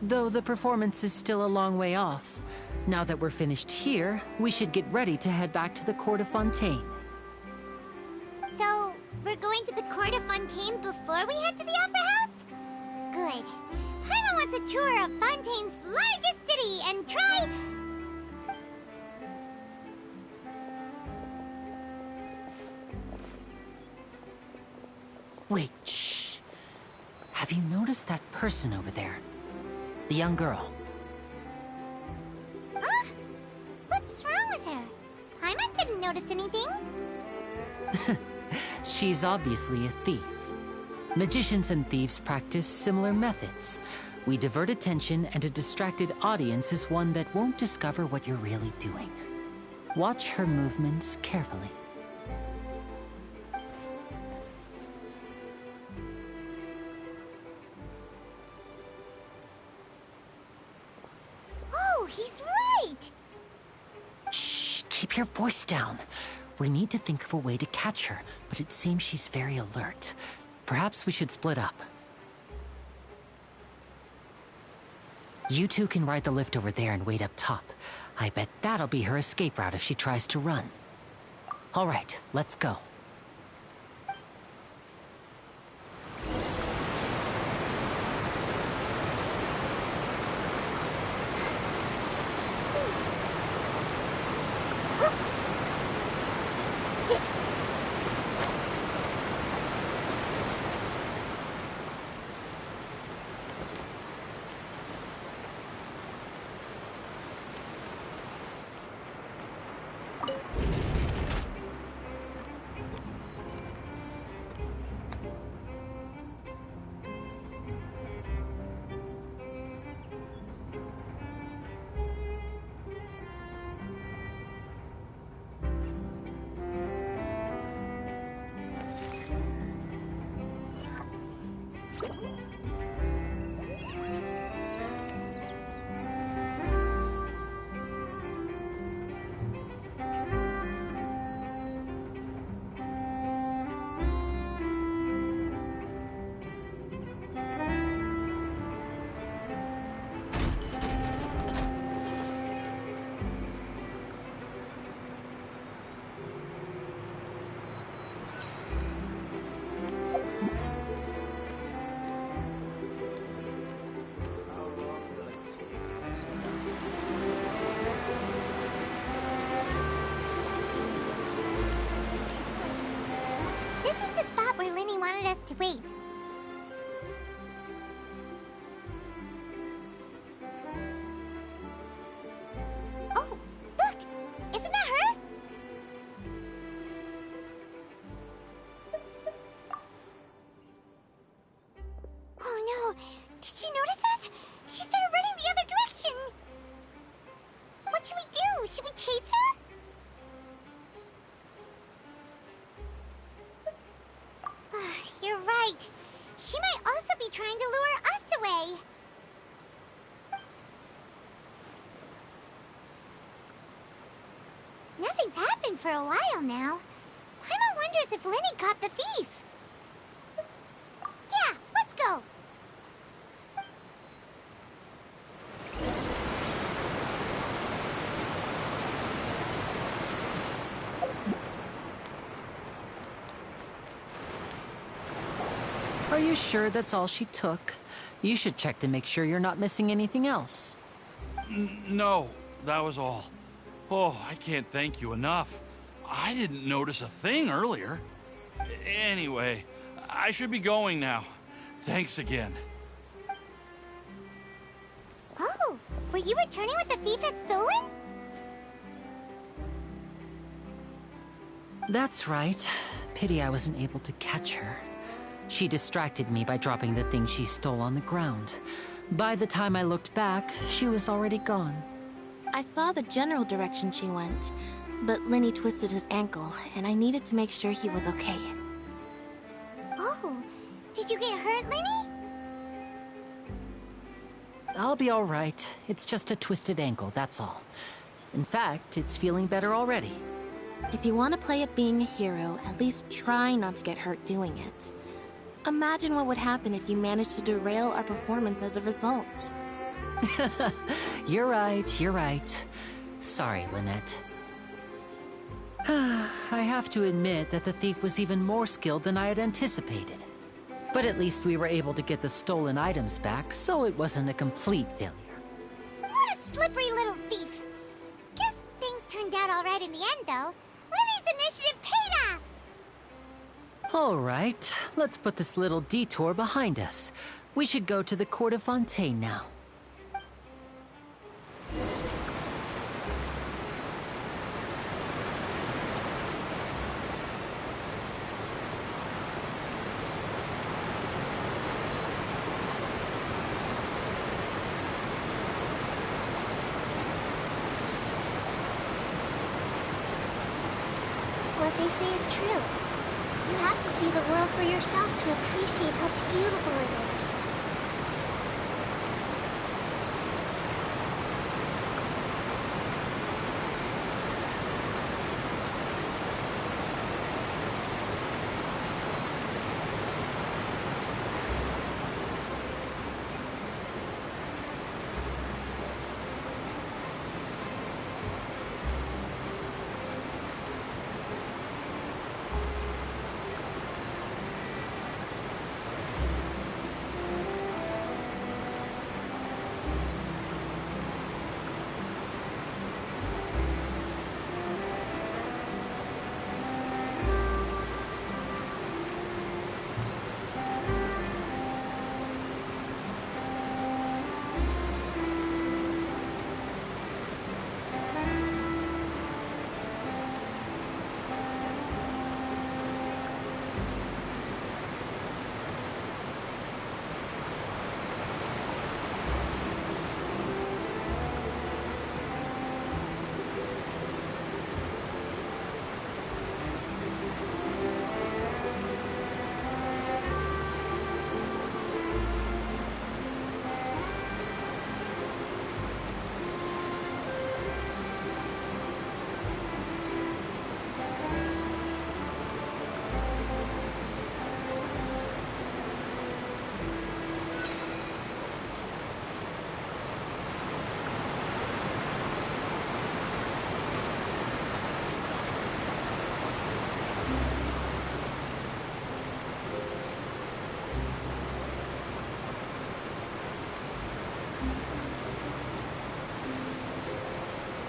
Though the performance is still a long way off. Now that we're finished here, we should get ready to head back to the court of Fontaine. So, we're going to the court of Fontaine before we head to the Opera House? Good. Paimon wants a tour of Fontaine's largest city and try... Wait, shh. Have you noticed that person over there? The young girl. Huh? What's wrong with her? Paimon didn't notice anything. She's obviously a thief. Magicians and thieves practice similar methods. We divert attention, and a distracted audience is one that won't discover what you're really doing. Watch her movements carefully. Oh, he's right! Shh, keep your voice down. We need to think of a way to catch her, but it seems she's very alert. Perhaps we should split up. You two can ride the lift over there and wait up top. I bet that'll be her escape route if she tries to run. All right, let's go. This is the spot where Linny wanted us to wait. Oh, look! Isn't that her? Oh no! Did she notice us? She started running the other direction! What should we do? Should we chase her? You're right. She might also be trying to lure us away. Nothing's happened for a while now. Paimon wonders if Linny caught the thief. Yeah, let's go. Are you sure that's all she took? You should check to make sure you're not missing anything else. No, that was all. Oh, I can't thank you enough. I didn't notice a thing earlier. Anyway, I should be going now. Thanks again. Oh, were you returning what the thief had stolen? That's right. Pity I wasn't able to catch her. She distracted me by dropping the thing she stole on the ground. By the time I looked back, she was already gone. I saw the general direction she went, but Lenny twisted his ankle, and I needed to make sure he was okay. Oh, did you get hurt, Lenny? I'll be all right. It's just a twisted ankle, that's all. In fact, it's feeling better already. If you want to play at being a hero, at least try not to get hurt doing it. Imagine what would happen if you managed to derail our performance as a result. You're right. Sorry, Lynette. I have to admit that the thief was even more skilled than I had anticipated. But at least we were able to get the stolen items back, so it wasn't a complete failure. What a slippery little thief! Guess things turned out all right in the end, though. Lenny's initiative paid off! All right, let's put this little detour behind us. We should go to the court of Fontaine now. What they say is true. You have to see the world for yourself to appreciate how beautiful it is.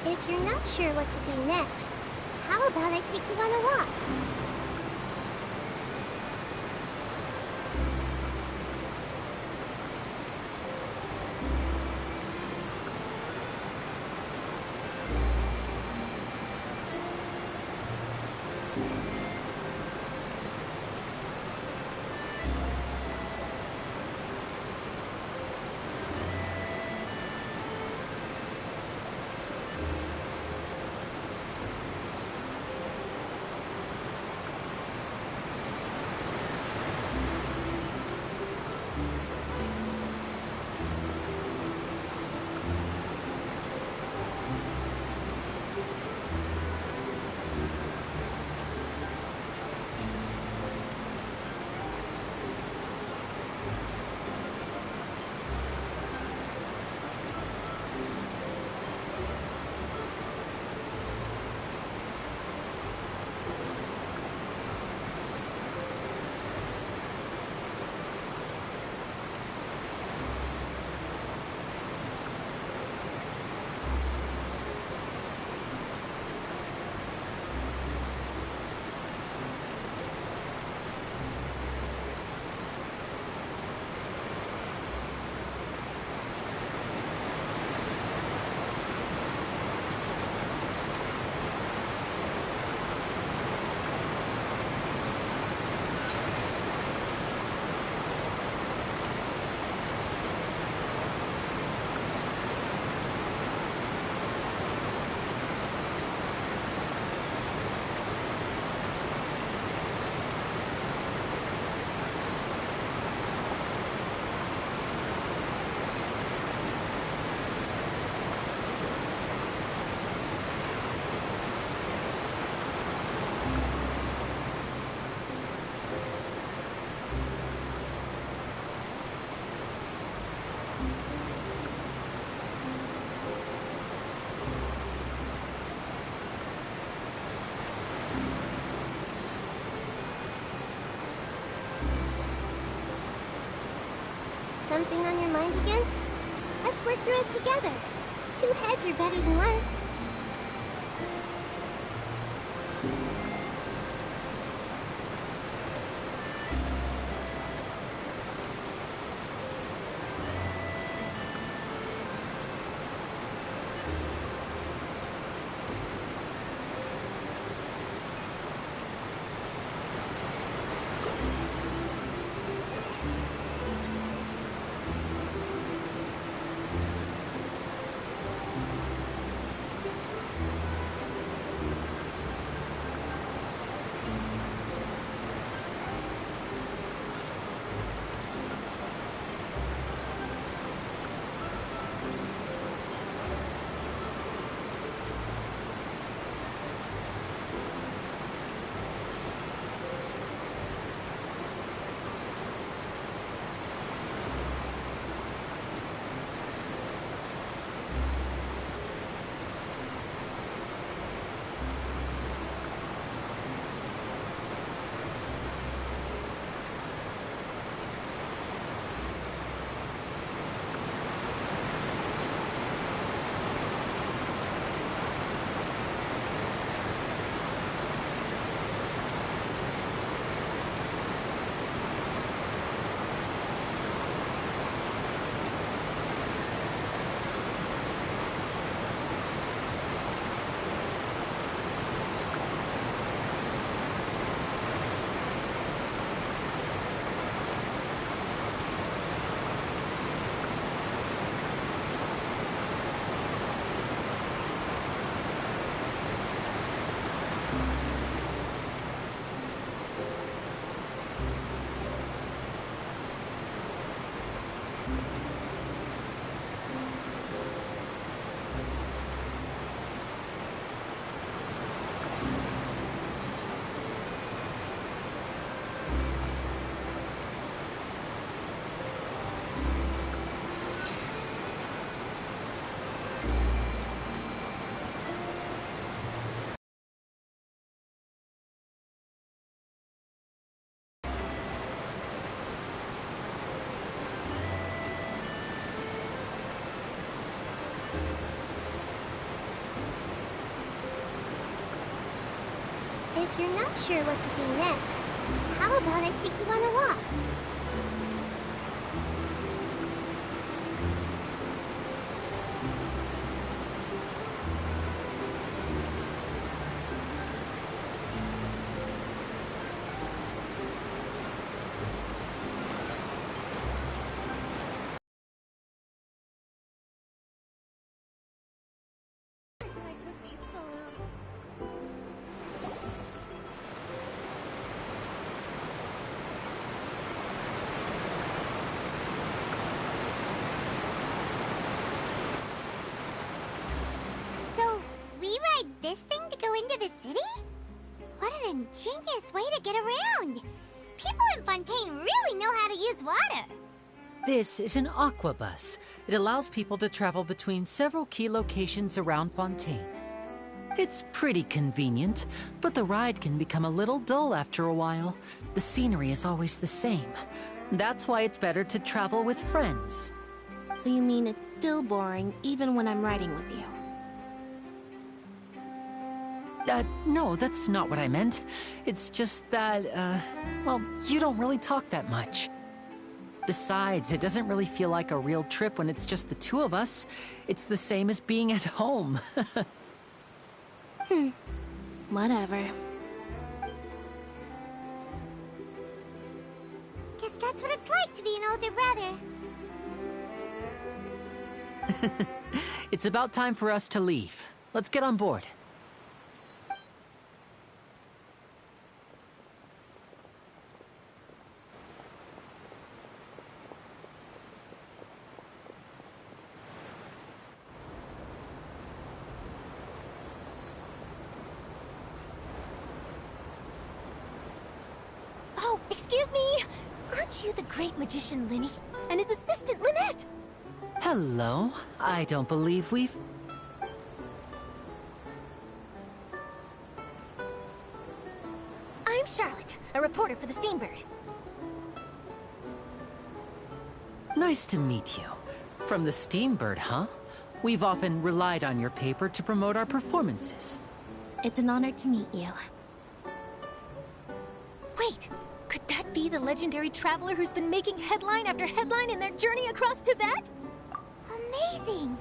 If you're not sure what to do next, how about I take you on a walk? something on your mind again? Let's work through it together. Two heads are better than one. If you're not sure what to do next, how about I take you on a walk? I took these photos. So, we ride this thing to go into the city? What an ingenious way to get around! People in Fontaine really know how to use water! This is an aqua bus. It allows people to travel between several key locations around Fontaine. It's pretty convenient, but the ride can become a little dull after a while. The scenery is always the same. That's why it's better to travel with friends. So you mean it's still boring even when I'm riding with you? No, that's not what I meant. It's just that, well, you don't really talk that much. Besides, it doesn't really feel like a real trip when it's just the two of us. It's the same as being at home. Whatever. Guess that's what it's like to be an older brother. It's about time for us to leave. Let's get on board. Oh, excuse me! Aren't you the great magician Linny? And his assistant Lynette? Hello. I don't believe we've... I'm Charlotte, a reporter for the Steambird. Nice to meet you. From the Steambird, huh? We've often relied on your paper to promote our performances. It's an honor to meet you. Wait, could that be the legendary traveler who's been making headline after headline in their journey across Tibet? Amazing!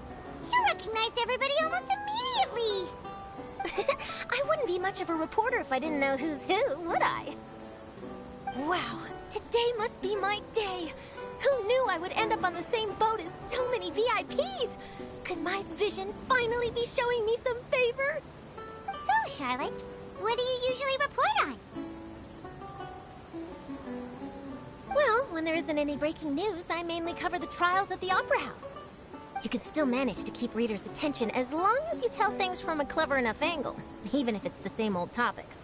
You recognized everybody almost immediately! I wouldn't be much of a reporter if I didn't know who's who, would I? Wow, today must be my day! Who knew I would end up on the same boat as so many VIPs? Could my vision finally be showing me some favor? So, Charlotte, what do you usually report on? Well, when there isn't any breaking news, I mainly cover the trials at the Opera House. You can still manage to keep readers' attention as long as you tell things from a clever enough angle, even if it's the same old topics.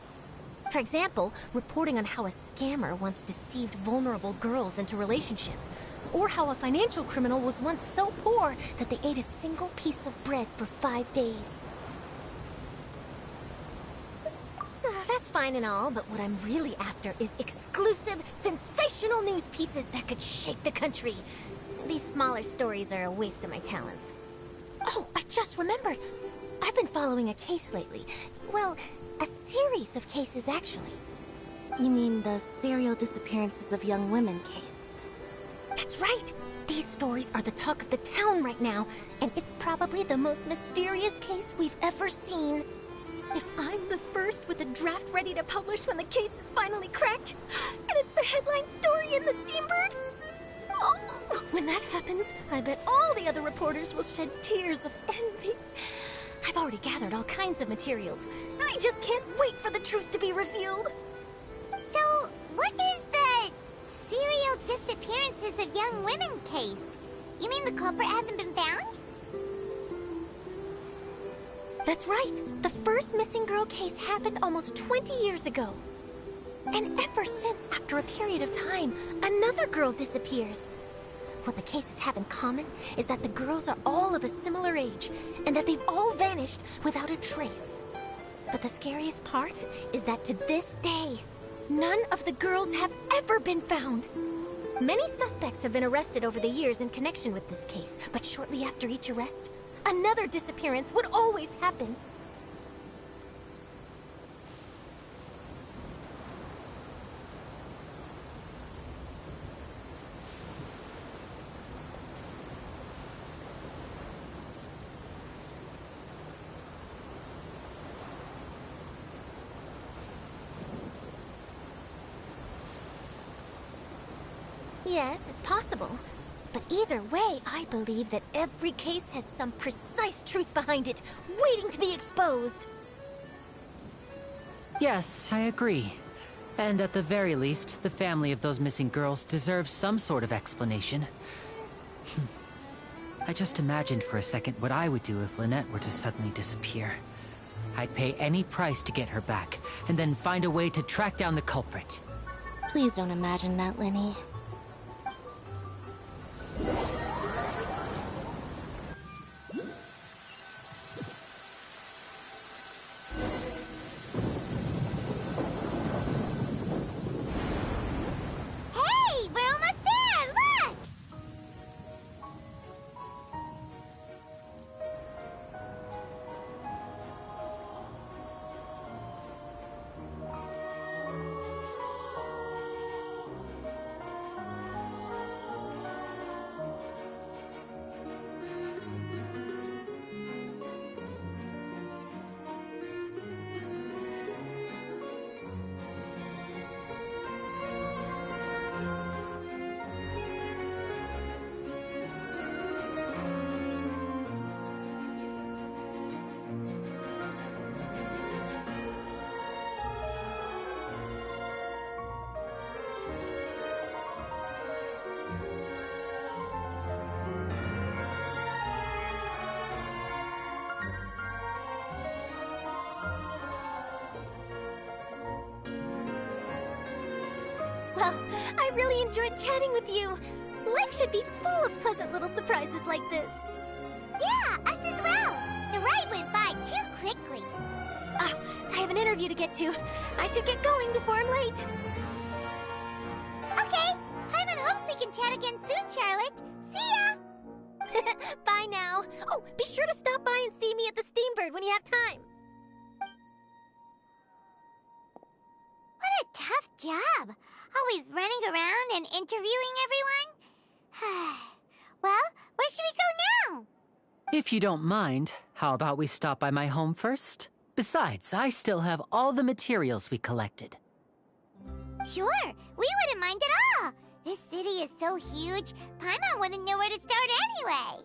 For example, reporting on how a scammer once deceived vulnerable girls into relationships, or how a financial criminal was once so poor that they ate a single piece of bread for 5 days. That's fine and all, but what I'm really after is exclusive, sensational news pieces that could shake the country. These smaller stories are a waste of my talents. Oh, I just remembered. I've been following a case lately. Well, a series of cases, actually. You mean the serial disappearances of young women case? That's right! These stories are the talk of the town right now, and it's probably the most mysterious case we've ever seen. If I'm the first with a draft ready to publish when the case is finally cracked, and it's the headline story in the Steambird, oh, when that happens, I bet all the other reporters will shed tears of envy. I've already gathered all kinds of materials. I just can't wait for the truth to be revealed. So, what is the serial disappearances of young women case? You mean the culprit hasn't been found? That's right. The first missing girl case happened almost 20 years ago. And ever since, after a period of time, another girl disappears. What the cases have in common is that the girls are all of a similar age, and that they've all vanished without a trace. But the scariest part is that to this day, none of the girls have ever been found. Many suspects have been arrested over the years in connection with this case, but shortly after each arrest, another disappearance would always happen. Yes, it's possible. But either way, I believe that every case has some precise truth behind it, waiting to be exposed. Yes, I agree. And at the very least, the family of those missing girls deserves some sort of explanation. I just imagined for a second what I would do if Lynette were to suddenly disappear. I'd pay any price to get her back, and then find a way to track down the culprit. Please don't imagine that, Lenny. Hey, we're almost there! Look! Well, I really enjoyed chatting with you. Life should be full of pleasant little surprises like this. Yeah, us as well. The ride went by too quickly. Ah, I have an interview to get to. I should get going before I'm late. Okay, Paimon hopes we can chat again soon, Charlotte. See ya! Bye now. Oh, be sure to stop by and see me at the Steambird when you have time. What a tough job. Always running around and interviewing everyone. Well, where should we go now? If you don't mind, how about we stop by my home first? Besides, I still have all the materials we collected. Sure, we wouldn't mind at all. This city is so huge, Paimon wouldn't know where to start anyway.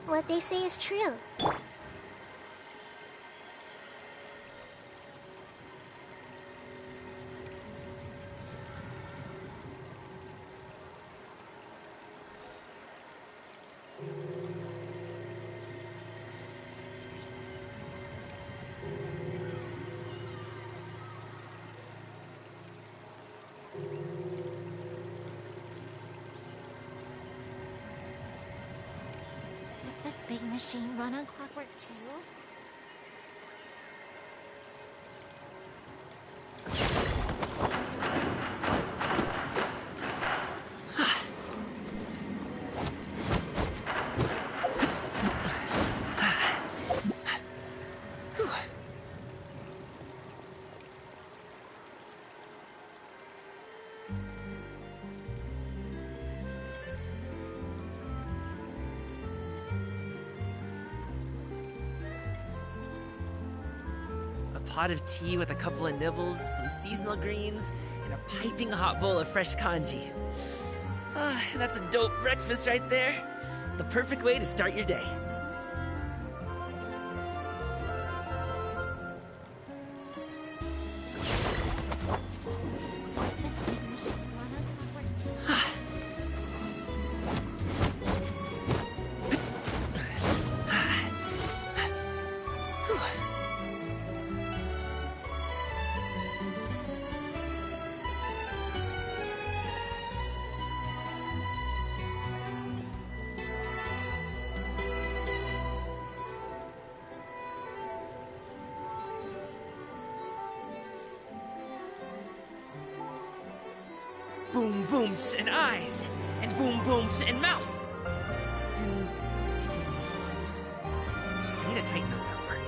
What they say is true. Does this big machine run on clockwork too? Pot of tea with a couple of nibbles, some seasonal greens, and a piping hot bowl of fresh congee. That's a dope breakfast right there. The perfect way to start your day. Does this big machine run on clockwork too? Boom booms and eyes, and boom booms and mouth. And I need to tighten up that part.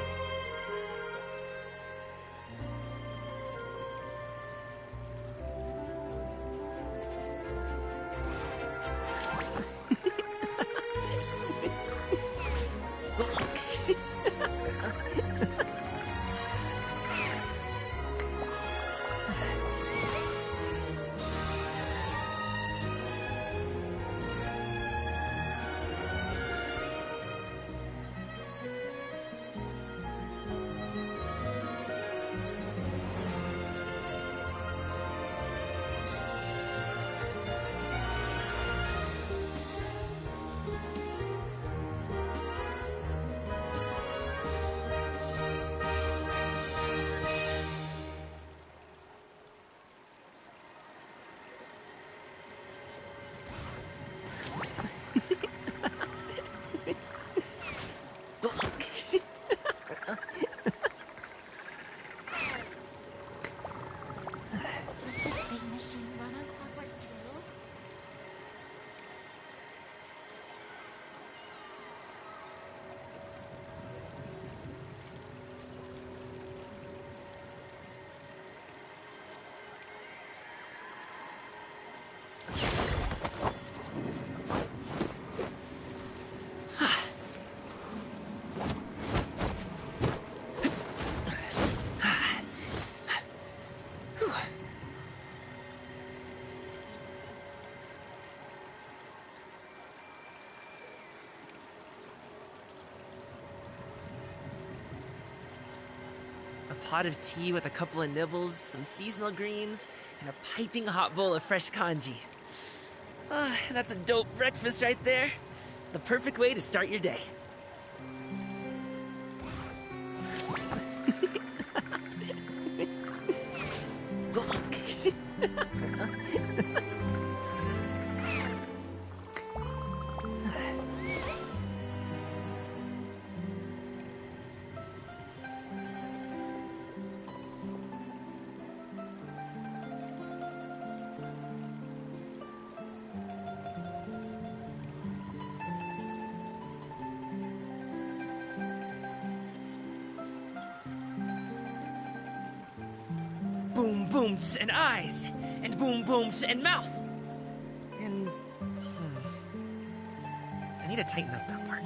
pot of tea with a couple of nibbles, some seasonal greens, and a piping hot bowl of fresh kanji. That's a dope breakfast right there. The perfect way to start your day. Boom booms and eyes, and boom booms and mouth. And I need to tighten up that part.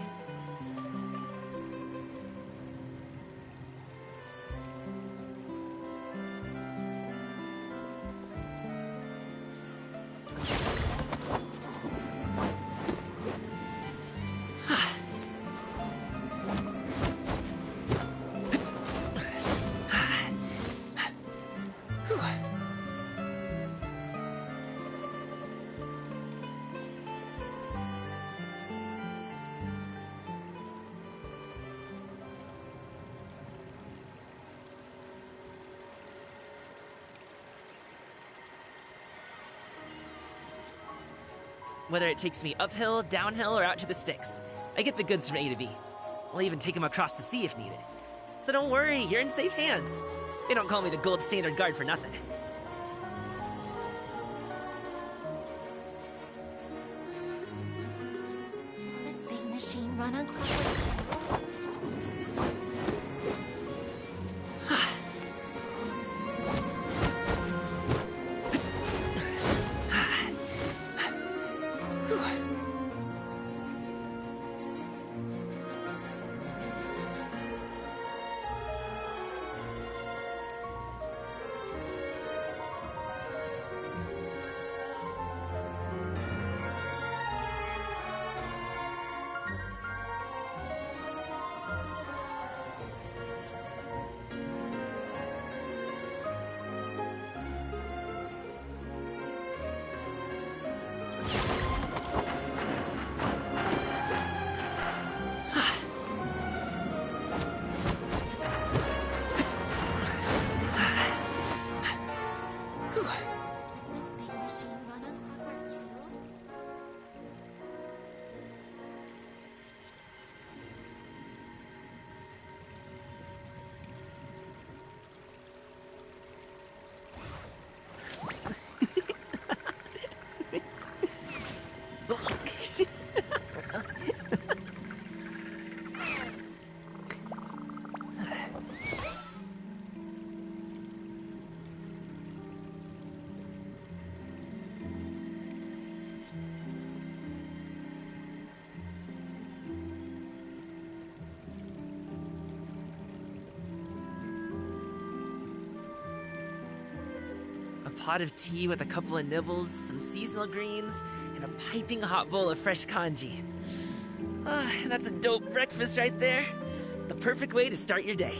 Whether it takes me uphill, downhill, or out to the sticks, I get the goods from A to B. I'll even take them across the sea if needed. So don't worry, you're in safe hands. They don't call me the gold standard guard for nothing. Does this big machine run on clockwork? A pot of tea with a couple of nibbles, some seasonal greens, and a piping hot bowl of fresh kanji. That's a dope breakfast right there. The perfect way to start your day.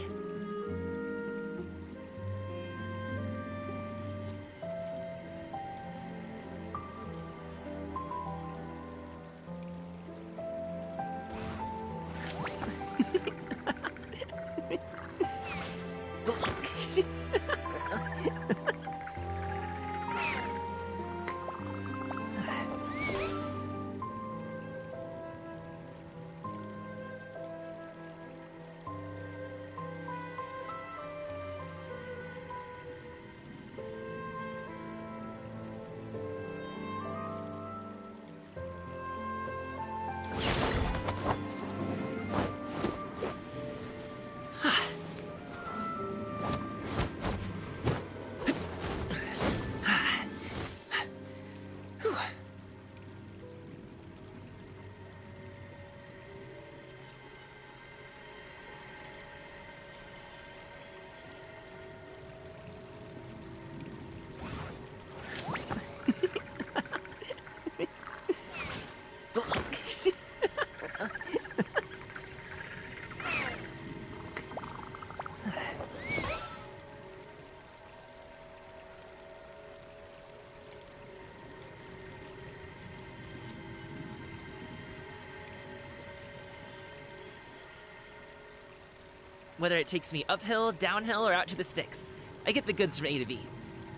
Whether it takes me uphill, downhill, or out to the sticks, I get the goods from A to B.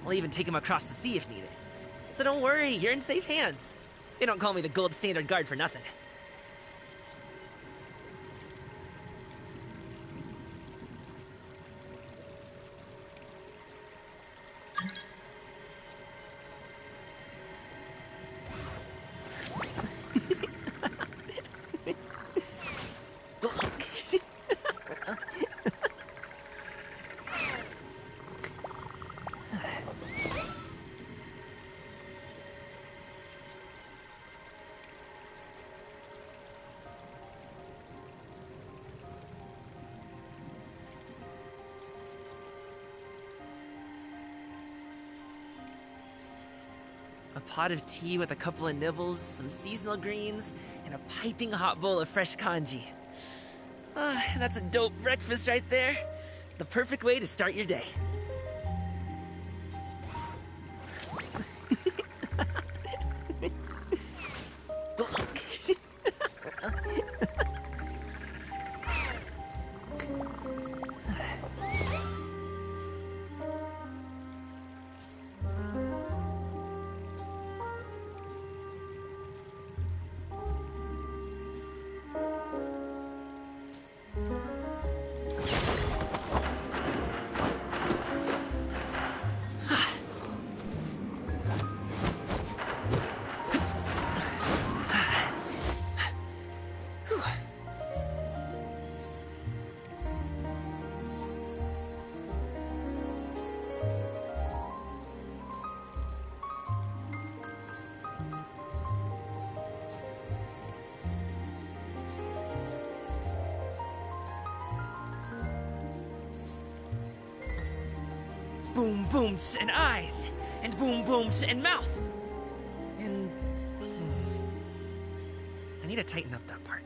I'll even take them across the sea if needed. So don't worry, you're in safe hands. They don't call me the gold standard guard for nothing. A pot of tea with a couple of nibbles, some seasonal greens, and a piping hot bowl of fresh kanji. That's a dope breakfast right there. The perfect way to start your day. Boom booms and eyes, and boom booms and mouth. And I need to tighten up that part.